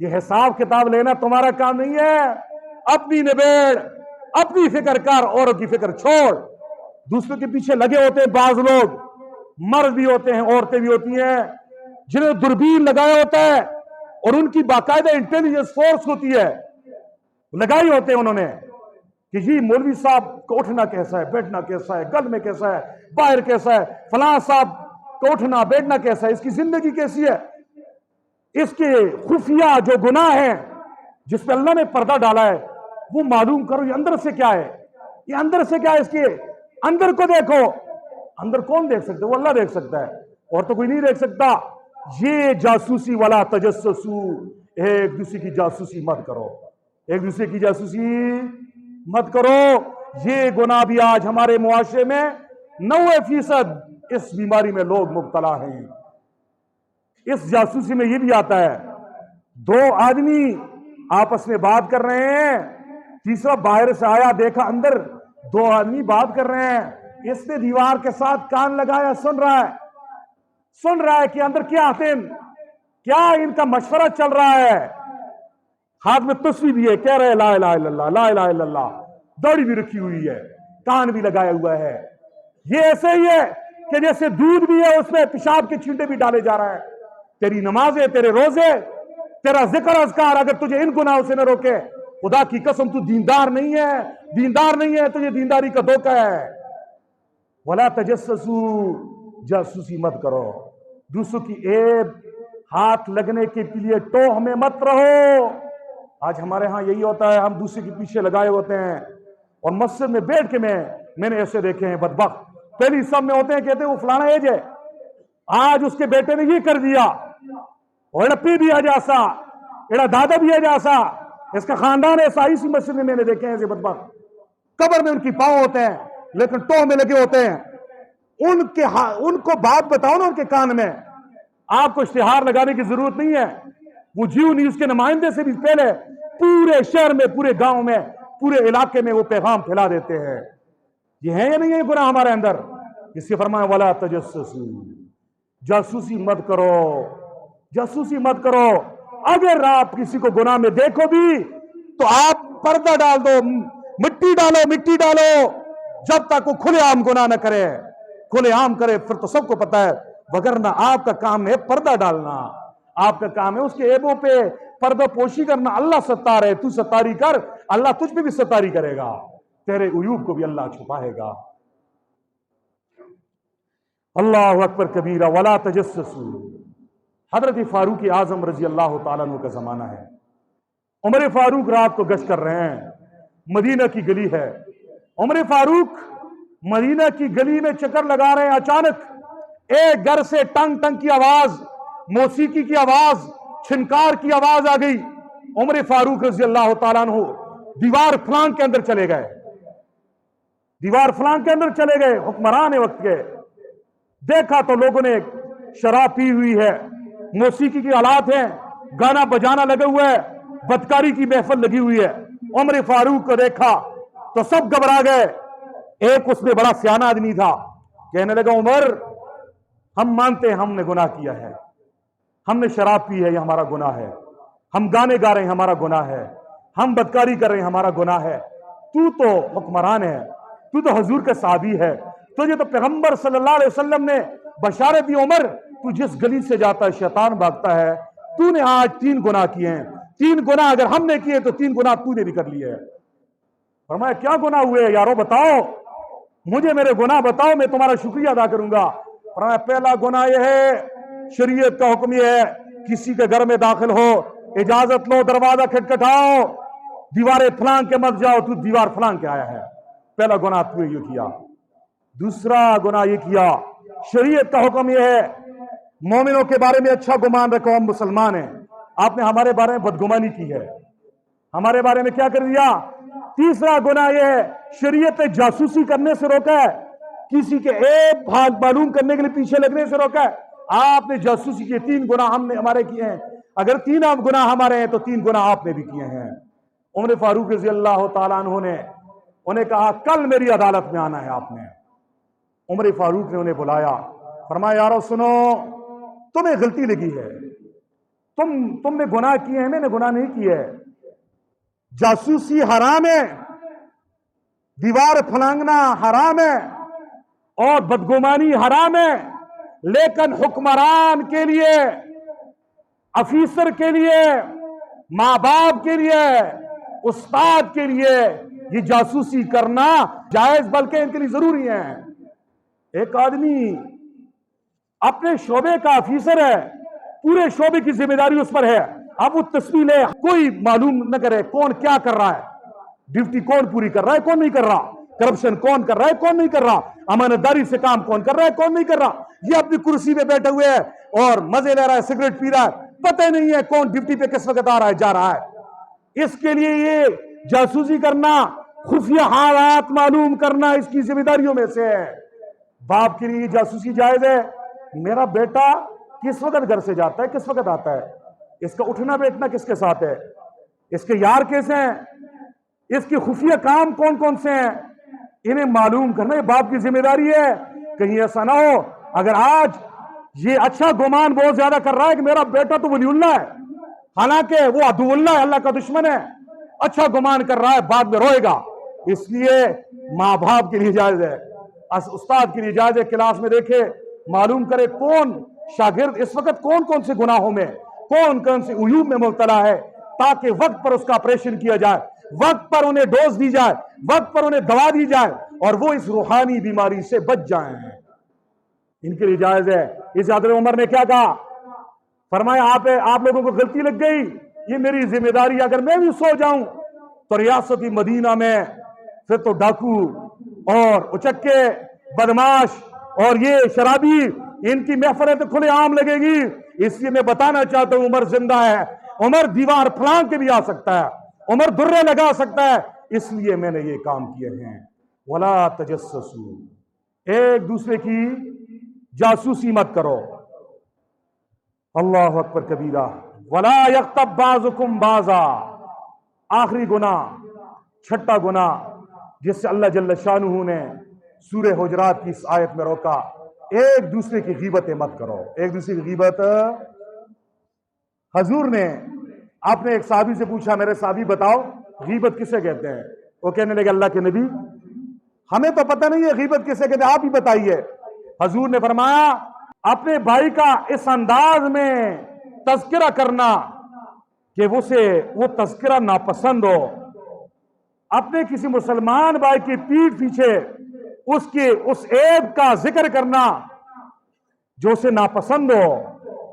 یہ حساب کتاب لینا تمہارا کام نہیں ہے. اپنی نبیڑ، اپنی فکر کر، اوروں کی فکر چھوڑ. دوسروں کے پیچھے لگے ہوتے ہیں بعض لوگ، مرد بھی ہوتے ہیں، عورتیں بھی ہوتی ہیں، جنہیں دوربین لگایا ہوتا ہے اور ان کی باقاعدہ انٹیلیجنس فورس ہوتی ہے، لگائی ہوتے ہیں انہوں نے کہ جی مولوی صاحب کو اٹھنا کیسا ہے، بیٹھنا کیسا ہے، گل میں کیسا ہے، باہر کیسا ہے، فلاں صاحب کو اٹھنا بیٹھنا کیسا ہے، اس کی زندگی کیسی ہے، اس کے خفیہ جو گناہ ہیں جس پہ اللہ نے پردہ ڈالا ہے وہ معلوم کرو. یہ اندر سے کیا ہے، یہ اندر سے کیا ہے، اس کے اندر کو دیکھو. اندر کون دیکھ سکتا ہے؟ وہ اللہ دیکھ سکتا ہے، اور تو کوئی نہیں دیکھ سکتا. یہ جاسوسی والا تجسسو، ایک دوسرے کی جاسوسی مت کرو، ایک دوسرے کی جاسوسی مت کرو. یہ گناہ بھی آج ہمارے معاشرے میں 90% اس بیماری میں لوگ مبتلا ہیں. اس جاسوسی میں یہ بھی آتا ہے، دو آدمی آپس میں بات کر رہے ہیں، تیسرا باہر سے آیا، دیکھا اندر دو آدمی بات کر رہے ہیں. اس نے دیوار کے ساتھ کان لگایا، سن رہا ہے کہ اندر کیا کیا ان کا مشورہ چل رہا ہے. ہاتھ میں تسبیح بھی ہے، کہہ رہے لا الہ الا اللہ، لا الہ الا اللہ. داڑھی بھی رکھی ہوئی ہے، کان بھی لگایا ہوا ہے. یہ ایسے ہی ہے کہ جیسے دودھ بھی ہے، اس میں پیشاب کے چھینٹے بھی ڈالے جا رہا ہے. تیری نمازیں، تیرے روزے، تیرا ذکر اذکار اگر تجھے ان گناہوں سے نہ روکے، خدا کی قسم تو دیندار نہیں ہے، تجھے دینداری کا دھوکہ ہے. وَلَا تَجَسَّسُوا، جاسوسی مت کرو. دوسروں کی عیب ہاتھ لگنے کے لیے ٹوہ میں مت رہو. آج ہمارے ہاں یہی ہوتا ہے، ہم دوسرے کے پیچھے لگائے ہوتے ہیں. اور مسجد میں بیٹھ کے میں نے ایسے دیکھے ہیں بدبخت، پہلی سب میں ہوتے ہیں، کہتے ہیں وہ فلانا ایج ہے، آج اس کے بیٹے نے یہ کر دیا، اور پی بھی ہے جیسا، ایڑا دادا بھی ہے جیسا، اس کا خاندان ایسا. اسی مسجد میں نے دیکھے ہیں ایسے بدبخت، قبر میں ان کی پاؤں ہوتے ہیں لیکن ٹوہ میں لگے ہوتے ہیں. ان کو بات بتاؤ نا ان کے کان میں. آپ کو اشتہار لگانے کی ضرورت نہیں ہے. وہ جیو نیوز کے نمائندے سے بھی پہلے پورے شہر میں، پورے گاؤں میں، پورے علاقے میں وہ پیغام پھیلا دیتے ہیں. یہ ہے یا نہیں ہے گناہ ہمارے اندر؟ اس سے فرمایا وَلَا تَجَسَّسُوا، جاسوسی مت کرو، جاسوسی مت کرو. اگر آپ کسی کو گناہ میں دیکھو بھی تو آپ پردہ ڈال دو، مٹی ڈالو جب تک وہ کھلے عام گناہ نہ کرے. کھلے عام کرے پھر تو سب کو پتا ہے، وگرنہ آپ کا کام ہے پردہ ڈالنا، آپ کا کام ہے اس کے عیبوں پہ پردہ پوشی کرنا. اللہ ستار ہے، تو ستاری کر، اللہ تجھ پہ بھی ستاری کرے گا، تیرے عیوب کو بھی اللہ چھپائے گا. اللہ اکبر کبیرہ. ولا تجسسوا. حضرت فاروق اعظم رضی اللہ تعالیٰ عنہ کا زمانہ ہے. عمر فاروق رات کو گشت کر رہے ہیں، مدینہ کی گلی ہے. عمر فاروق مدینہ کی گلی میں چکر لگا رہے ہیں، اچانک ایک گھر سے ٹنگ ٹنگ کی آواز، موسیقی کی آواز، چھنکار کی آواز آ گئی. عمر فاروق رضی اللہ تعالیٰ عنہ دیوار فلانگ کے اندر چلے گئے، دیوار فلانگ کے اندر چلے گئے، حکمران وقت کے. دیکھا تو لوگوں نے شراب پی ہوئی ہے، موسیقی کی آلات ہیں، گانا بجانا لگے ہوئے ہے، بدکاری کی محفل لگی ہوئی ہے. عمر فاروق کو دیکھا تو سب گھبرا گئے. ایک اس میں بڑا سیانہ آدمی تھا، کہنے لگا عمر ہم مانتے ہیں ہم نے گناہ کیا ہے، ہم نے شراب پی ہے، یہ ہمارا گناہ ہے، ہم گانے گا رہے ہیں، ہمارا گناہ ہے، ہم بدکاری کر رہے ہیں، ہمارا گناہ ہے. تو تو حکمران ہے، تو تو حضور کا صحابی ہے، تجھے تو پیغمبر صلی اللہ علیہ وسلم نے بشارت دی. عمر تو جس گلی سے جاتا ہے شیطان بھاگتا ہے، تو نے آج 3 گناہ کیے ہیں. 3 گناہ اگر ہم نے کیے تو 3 گناہ تو نے بھی کر لیے. فرمایا کیا گناہ ہوئے یارو، بتاؤ مجھے، میرے گناہ بتاؤ، میں تمہارا شکریہ ادا کروں گا. فرمایا پہلا گناہ یہ ہے، شریعت کا حکم یہ ہے کسی کے گھر میں داخل ہو اجازت لو، دروازہ کھٹکھٹاؤ، دیواریں پھلانگ کے مت جاؤ، تو دیوار پھلانگ کے آیا ہے. پہلا گناہ تو نے یہ کیا. دوسرا گناہ یہ کیا، شریعت کا حکم یہ ہے مومنوں کے بارے میں اچھا گمان رکھو، ہم مسلمان ہیں، آپ نے ہمارے بارے میں بدگمانی کی ہے، ہمارے بارے میں کیا کر دیا. تیسرا گناہ یہ ہے شریعت نے جاسوسی کرنے سے روکا ہے، کسی کے عیب معلوم کرنے کے لیے پیچھے لگنے سے روکا ہے. آپ نے جاسوسی کیے. 3 گناہ ہم نے ہمارے کیے ہیں. اگر 3 گناہ ہمارے ہیں تو 3 گناہ آپ نے بھی کیے ہیں. عمر فاروق رضی اللہ تعالیٰ عنہ نے انہیں کہا کل میری عدالت میں آنا ہے آپ نے. عمر فاروق نے انہیں بلایا، فرمایا یارو سنو، تمہیں غلطی لگی ہے، تم نے گناہ کیے ہیں، میں نے گناہ نہیں کیے ہے۔ جاسوسی حرام ہے، دیوار پھلانگنا حرام ہے، اور بدگمانی حرام ہے، لیکن حکمران کے لیے، افیسر کے لیے، ماں باپ کے لیے، استاد کے لیے یہ جاسوسی کرنا جائز، بلکہ ان کے لیے ضروری ہے۔ ایک آدمی اپنے شعبے کا افیسر ہے، پورے شعبے کی ذمہ داری اس پر ہے، اب وہ تصویر لے، کوئی معلوم نہ کرے کون کیا کر رہا ہے، ڈیوٹی کون پوری کر رہا ہے کون نہیں کر رہا، کرپشن کون کر رہا ہے کون نہیں کر رہا، امانت داری سے کام کون کر رہا ہے کون نہیں کر رہا، یہ اپنی کرسی پہ بیٹھے ہوئے ہے اور مزے لے رہا ہے، سگریٹ پی رہا ہے، پتہ ہی نہیں ہے کون ڈیوٹی پہ کس وقت آ رہا ہے جا رہا ہے۔ اس کے لیے یہ جاسوسی کرنا، خفیہ حالات معلوم کرنا اس کی ذمہ داریوں میں سے ہے۔ باپ کے لیے جاسوسی جائز ہے، میرا بیٹا کس وقت گھر سے جاتا ہے کس وقت آتا ہے، اس کا اٹھنا بیٹھنا کس کے ساتھ ہے، اس کے یار کیسے ہیں، اس کے خفیہ کام کون کون سے ہیں، انہیں معلوم کرنا یہ باپ کی ذمہ داری ہے۔ کہیں ایسا نہ ہو اگر آج یہ اچھا گمان بہت زیادہ کر رہا ہے کہ میرا بیٹا تو ولی اللہ ہے، حالانکہ وہ عدو اللہ ہے، اللہ کا دشمن ہے، اچھا گمان کر رہا ہے، بعد میں روئے گا۔ اس لیے ماں باپ کے لیے جائز ہے، استاد کے لیے جائز ہے، کلاس میں دیکھے معلوم کرے کون شاگرد اس وقت کون کون سے گناہوں میں، کون کون سے عیوب میں مبتلا ہے، تاکہ وقت پر اس کا آپریشن کیا جائے، وقت پر انہیں ڈوز دی جائے، وقت پر انہیں دوا دی جائے، اور وہ اس روحانی بیماری سے بچ جائیں۔ ان کے لیے جائز ہے۔ اس حضرت عمر نے کیا کہا؟ فرمایا آپ لوگوں کو غلطی لگ گئی، یہ میری ذمہ داری، اگر میں بھی سو جاؤں تو ریاست مدینہ میں پھر تو ڈاکو اور اچکے بدماش اور یہ شرابی ان کی محفلیں تو کھلے عام لگے گی، اس لیے میں بتانا چاہتا ہوں عمر زندہ ہے، عمر دیوار پھلانگ کے بھی آ سکتا ہے، عمر درے لگا سکتا ہے، اس لیے میں نے یہ کام کیے ہیں۔ وَلَا تَجَسَّسُوا، ایک دوسرے کی جاسوسی مت کرو۔ اللہ اکبر کبیرہ۔ وَلَا يَغْتَبْ بَعْضُكُمْ بَعْضًا، آخری گناہ، چھٹا گناہ جس سے اللہ جل شانہ نے سورہ حجرات کی اس آیت میں روکا، ایک دوسرے کی غیبتیں مت کرو۔ ایک دوسرے کی غیبت، حضور نے آپ نے ایک صحابی سے پوچھا، میرے صحابی بتاؤ غیبت کسے کہتے ہیں؟ وہ کہنے لگے اللہ کے نبی ہمیں تو پتہ نہیں ہے غیبت کسے کہتے ہیں، آپ ہی بتائیے۔ حضور نے فرمایا اپنے بھائی کا اس انداز میں تذکرہ کرنا کہ وہ تذکرہ ناپسند ہو، اپنے کسی مسلمان بھائی کی پیٹھ پیچھے اس عیب کا ذکر کرنا جو اسے ناپسند ہو،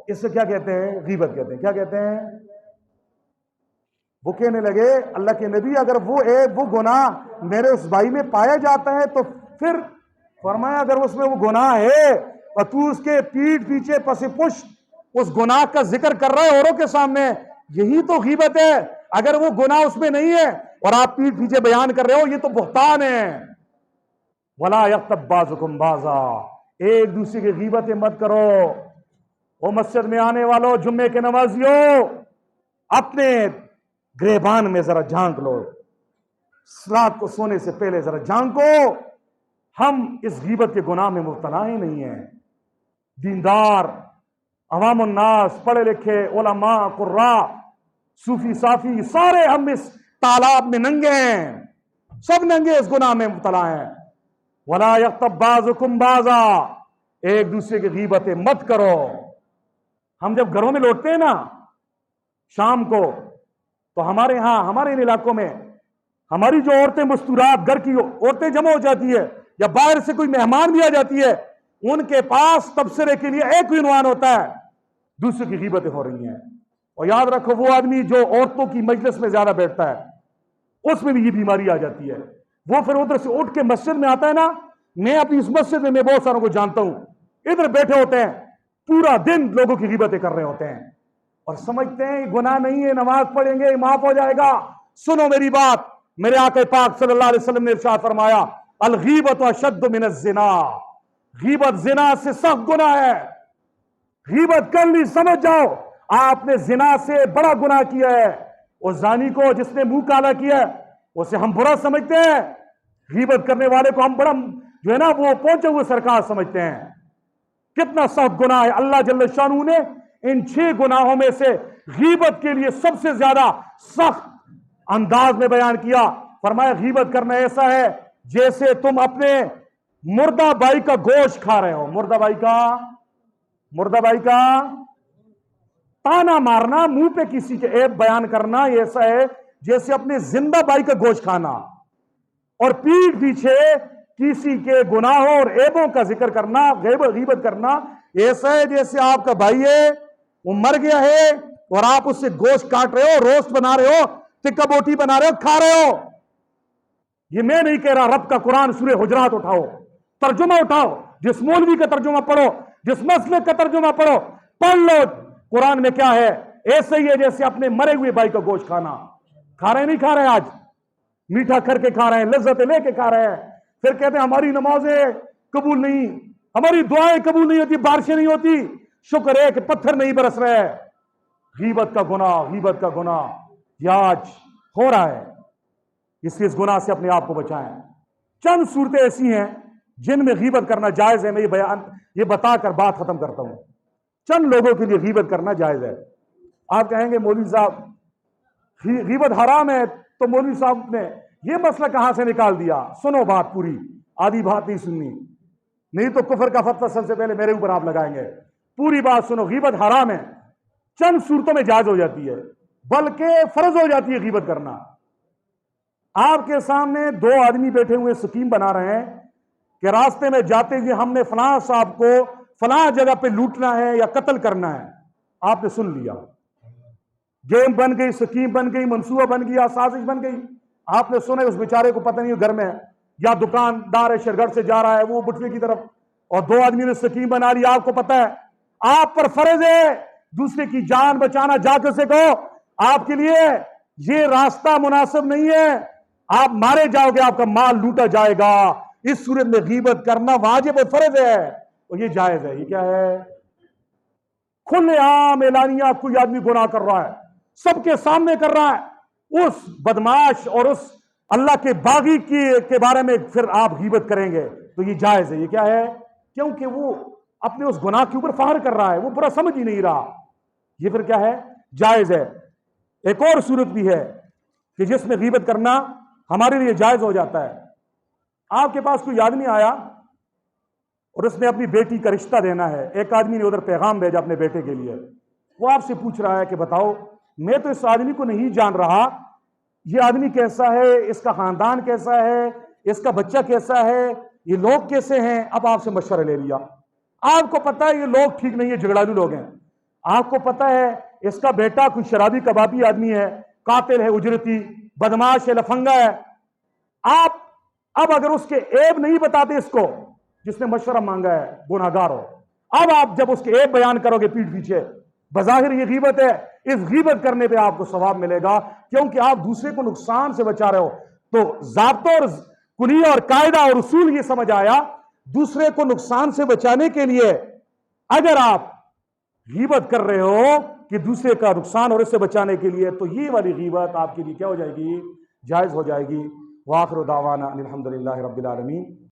اس سے کیا کہتے ہیں؟ غیبت کہتے ہیں۔ کیا کہتے ہیں؟ وہ کہنے لگے اللہ کے نبی اگر وہ عیب وہ گناہ میرے اس بھائی میں پایا جاتا ہے تو پھر فرمایا اگر اس میں وہ گناہ ہے اور تو اس کے پیٹھ پیچھے پس پشت اس گناہ کا ذکر کر رہا ہے اوروں کے سامنے، یہی تو غیبت ہے۔ اگر وہ گناہ اس میں نہیں ہے اور آپ پیٹھ پیچھے بیان کر رہے ہو، یہ تو بہتان ہے۔ وَلَا يَغْتَبْ بَعْضُكُمْ بَعْضًا، ایک دوسرے کی غیبتیں مت کرو۔ وہ مسجد میں آنے والوں، جمعے کے نمازیوں، اپنے گریبان میں ذرا جھانک لو، رات کو سونے سے پہلے ذرا جھانکو، ہم اس غیبت کے گناہ میں مبتلا ہی نہیں ہیں۔ دیندار، عوام الناس، پڑھے لکھے، علماء، قراء، صوفی صافی، سارے ہم اس تالاب میں ننگے ہیں، سب ننگے اس گناہ میں مبتلا ہیں۔ وَلَا يَغْتَبْ بَعْضُكُمْ بَعْضًا، ایک دوسرے کی غیبتیں مت کرو۔ ہم جب گھروں میں لوٹتے ہیں نا شام کو، تو ہمارے ہاں ہمارے ان علاقوں میں ہماری جو عورتیں مستورات، گھر کی عورتیں جمع ہو جاتی ہے یا باہر سے کوئی مہمان بھی آ جاتی ہے، ان کے پاس تبصرے کے لیے ایک ہی عنوان ہوتا ہے، دوسرے کی غیبتیں ہو رہی ہیں۔ اور یاد رکھو وہ آدمی جو عورتوں کی مجلس میں زیادہ بیٹھتا ہے اس میں بھی یہ بیماری آ جاتی ہے، وہ پھر ادھر سے اٹھ کے مسجد میں آتا ہے نا، میں اپنی اس مسجد میں بہت ساروں کو جانتا ہوں، ادھر بیٹھے ہوتے ہیں پورا دن لوگوں کی غیبتیں کر رہے ہوتے ہیں اور سمجھتے ہیں یہ گناہ نہیں ہے، نماز پڑھیں گے معاف ہو جائے گا۔ سنو میری بات، میرے آقا پاک صلی اللہ علیہ وسلم نے ارشاد فرمایا الغیبت اشد من الزنا، غیبت زنا سے سخت گناہ ہے۔ غیبت کر لی، سمجھ جاؤ آپ نے زنا سے بڑا گناہ کیا ہے۔ اس زانی کو جس نے منہ کالا کیا ہے اسے ہم برا سمجھتے ہیں، غیبت کرنے والے کو ہم بڑا جو ہے نا وہ پہنچے ہوئے سرکار سمجھتے ہیں۔ کتنا سخت گناہ ہے، اللہ جل شانہ نے ان 6 گناہوں میں سے غیبت کے لیے سب سے زیادہ سخت انداز میں بیان کیا. فرمایا غیبت کرنا ایسا ہے جیسے تم اپنے مردہ بھائی کا گوشت کھا رہے ہو. مردہ بھائی کا تانا مارنا, منہ پہ کسی کے عیب بیان کرنا, یہ ایسا ہے جیسے اپنے زندہ بھائی کا گوشت کھانا. اور پیٹھ پیچھے کسی کے گناہوں اور عیبوں کا ذکر کرنا, غیبت کرنا ایسا ہے جیسے آپ کا بھائی ہے, وہ مر گیا ہے اور آپ اس سے گوشت کاٹ رہے ہو, روسٹ بنا رہے ہو, ٹکا بوٹی بنا رہے ہو, کھا رہے ہو. یہ میں نہیں کہہ رہا, رب کا قرآن سورہ حجرات اٹھاؤ, ترجمہ اٹھاؤ, جس مولوی کا ترجمہ پڑھو, جس مسلک کا ترجمہ پڑھو, پڑھ لو قرآن میں کیا ہے. ایسے ہی ہے جیسے اپنے مرے ہوئے بھائی کا گوشت کھانا. کھا رہے نہیں کھا رہے, آج میٹھا کر کے کھا رہے ہیں, لذتیں لے کے کھا رہے ہیں, پھر کہتے ہیں ہماری نمازیں قبول نہیں, ہماری دعائیں قبول نہیں ہوتی, بارشیں نہیں ہوتی, شکر ہے کہ پتھر نہیں برس رہے. غیبت کا گناہ یہ آج ہو رہا ہے. اس لیے اس گناہ سے اپنے آپ کو بچائیں. چند صورتیں ایسی ہیں جن میں غیبت کرنا جائز ہے. میں یہ بتا کر بات ختم کرتا ہوں. چند لوگوں کے لیے غیبت کرنا جائز ہے. آپ کہیں گے مولوی صاحب غیبت حرام ہے, تو مولوی صاحب نے یہ مسئلہ کہاں سے نکال دیا؟ سنو بات پوری, آدھی بات نہیں سننی, نہیں تو کفر کا فتویٰ سب سے پہلے میرے اوپر آپ لگائیں گے. پوری بات سنو. غیبت حرام ہے, چند صورتوں میں جائز ہو جاتی ہے, بلکہ فرض ہو جاتی ہے غیبت کرنا. آپ کے سامنے 2 آدمی بیٹھے ہوئے سکیم بنا رہے ہیں کہ راستے میں جاتے ہوئے ہم نے فلاں صاحب کو فلاں جگہ پہ لوٹنا ہے یا قتل کرنا ہے. آپ نے سن لیا, گیم بن گئی, سکیم بن گئی, منصوبہ بن گیا, سازش بن گئی. آپ نے سنا اس بیچارے کو پتہ نہیں گھر میں ہے یا دکاندار ہے شرگڑھ سے جا رہا ہے وہ بٹوے کی طرف, اور 2 آدمی نے سکیم بنا لی. آپ کو پتہ ہے آپ پر فرض ہے دوسرے کی جان بچانا. جا کے اسے کہو آپ کے لیے یہ راستہ مناسب نہیں ہے, آپ مارے جاؤ گے, آپ کا مال لوٹا جائے گا. اس صورت میں غیبت کرنا واجب و فرض ہے, اور یہ جائز ہے. یہ کیا ہے؟ کھلے عام اعلانیہ کوئی آدمی گناہ کر رہا ہے, سب کے سامنے کر رہا ہے, اس بدماش اور اس اللہ کے باغی کے بارے میں پھر آپ غیبت کریں گے تو یہ جائز ہے. یہ کیا ہے؟ کیونکہ وہ اپنے اس گناہ کے اوپر فخر کر رہا ہے, وہ برا سمجھ ہی نہیں رہا. یہ پھر کیا ہے؟ جائز ہے. ایک اور صورت بھی ہے کہ جس میں غیبت کرنا ہمارے لیے جائز ہو جاتا ہے. آپ کے پاس کوئی آدمی آیا اور اس نے اپنی بیٹی کا رشتہ دینا ہے. ایک آدمی نے ادھر پیغام بھیجا اپنے بیٹے کے لیے. وہ آپ سے پوچھ رہا ہے کہ بتاؤ, میں تو اس آدمی کو نہیں جان رہا, یہ آدمی کیسا ہے, اس کا خاندان کیسا ہے, اس کا بچہ کیسا ہے, یہ لوگ کیسے ہیں. اب آپ سے مشورہ لے لیا. آپ کو پتا ہے یہ لوگ ٹھیک نہیں ہے, جھگڑالو لوگ ہیں. آپ کو پتا ہے اس کا بیٹا کوئی شرابی کبابی آدمی ہے, قاتل ہے, اجرتی, بدماش ہے, لفنگا ہے. آپ اب اگر اس کے عیب نہیں بتاتے اس کو جس نے مشورہ مانگا ہے, گناہگار ہو. اب آپ جب اس کے عیب بیان کرو گے پیٹھ پیچھے, بظاہر یہ غیبت ہے. اس غیبت کرنے پہ آپ کو ثواب ملے گا, کیونکہ آپ دوسرے کو نقصان سے بچا رہے ہو. تو ضابطہ اور کلیہ اور قاعدہ اور اصول یہ سمجھ آیا, دوسرے کو نقصان سے بچانے کے لیے اگر آپ غیبت کر رہے ہو کہ دوسرے کا نقصان اور اس سے بچانے کے لیے, تو یہ والی غیبت آپ کے لیے کیا ہو جائے گی؟ جائز ہو جائے گی. وآخر دعوانا ان الحمد للہ رب العالمین.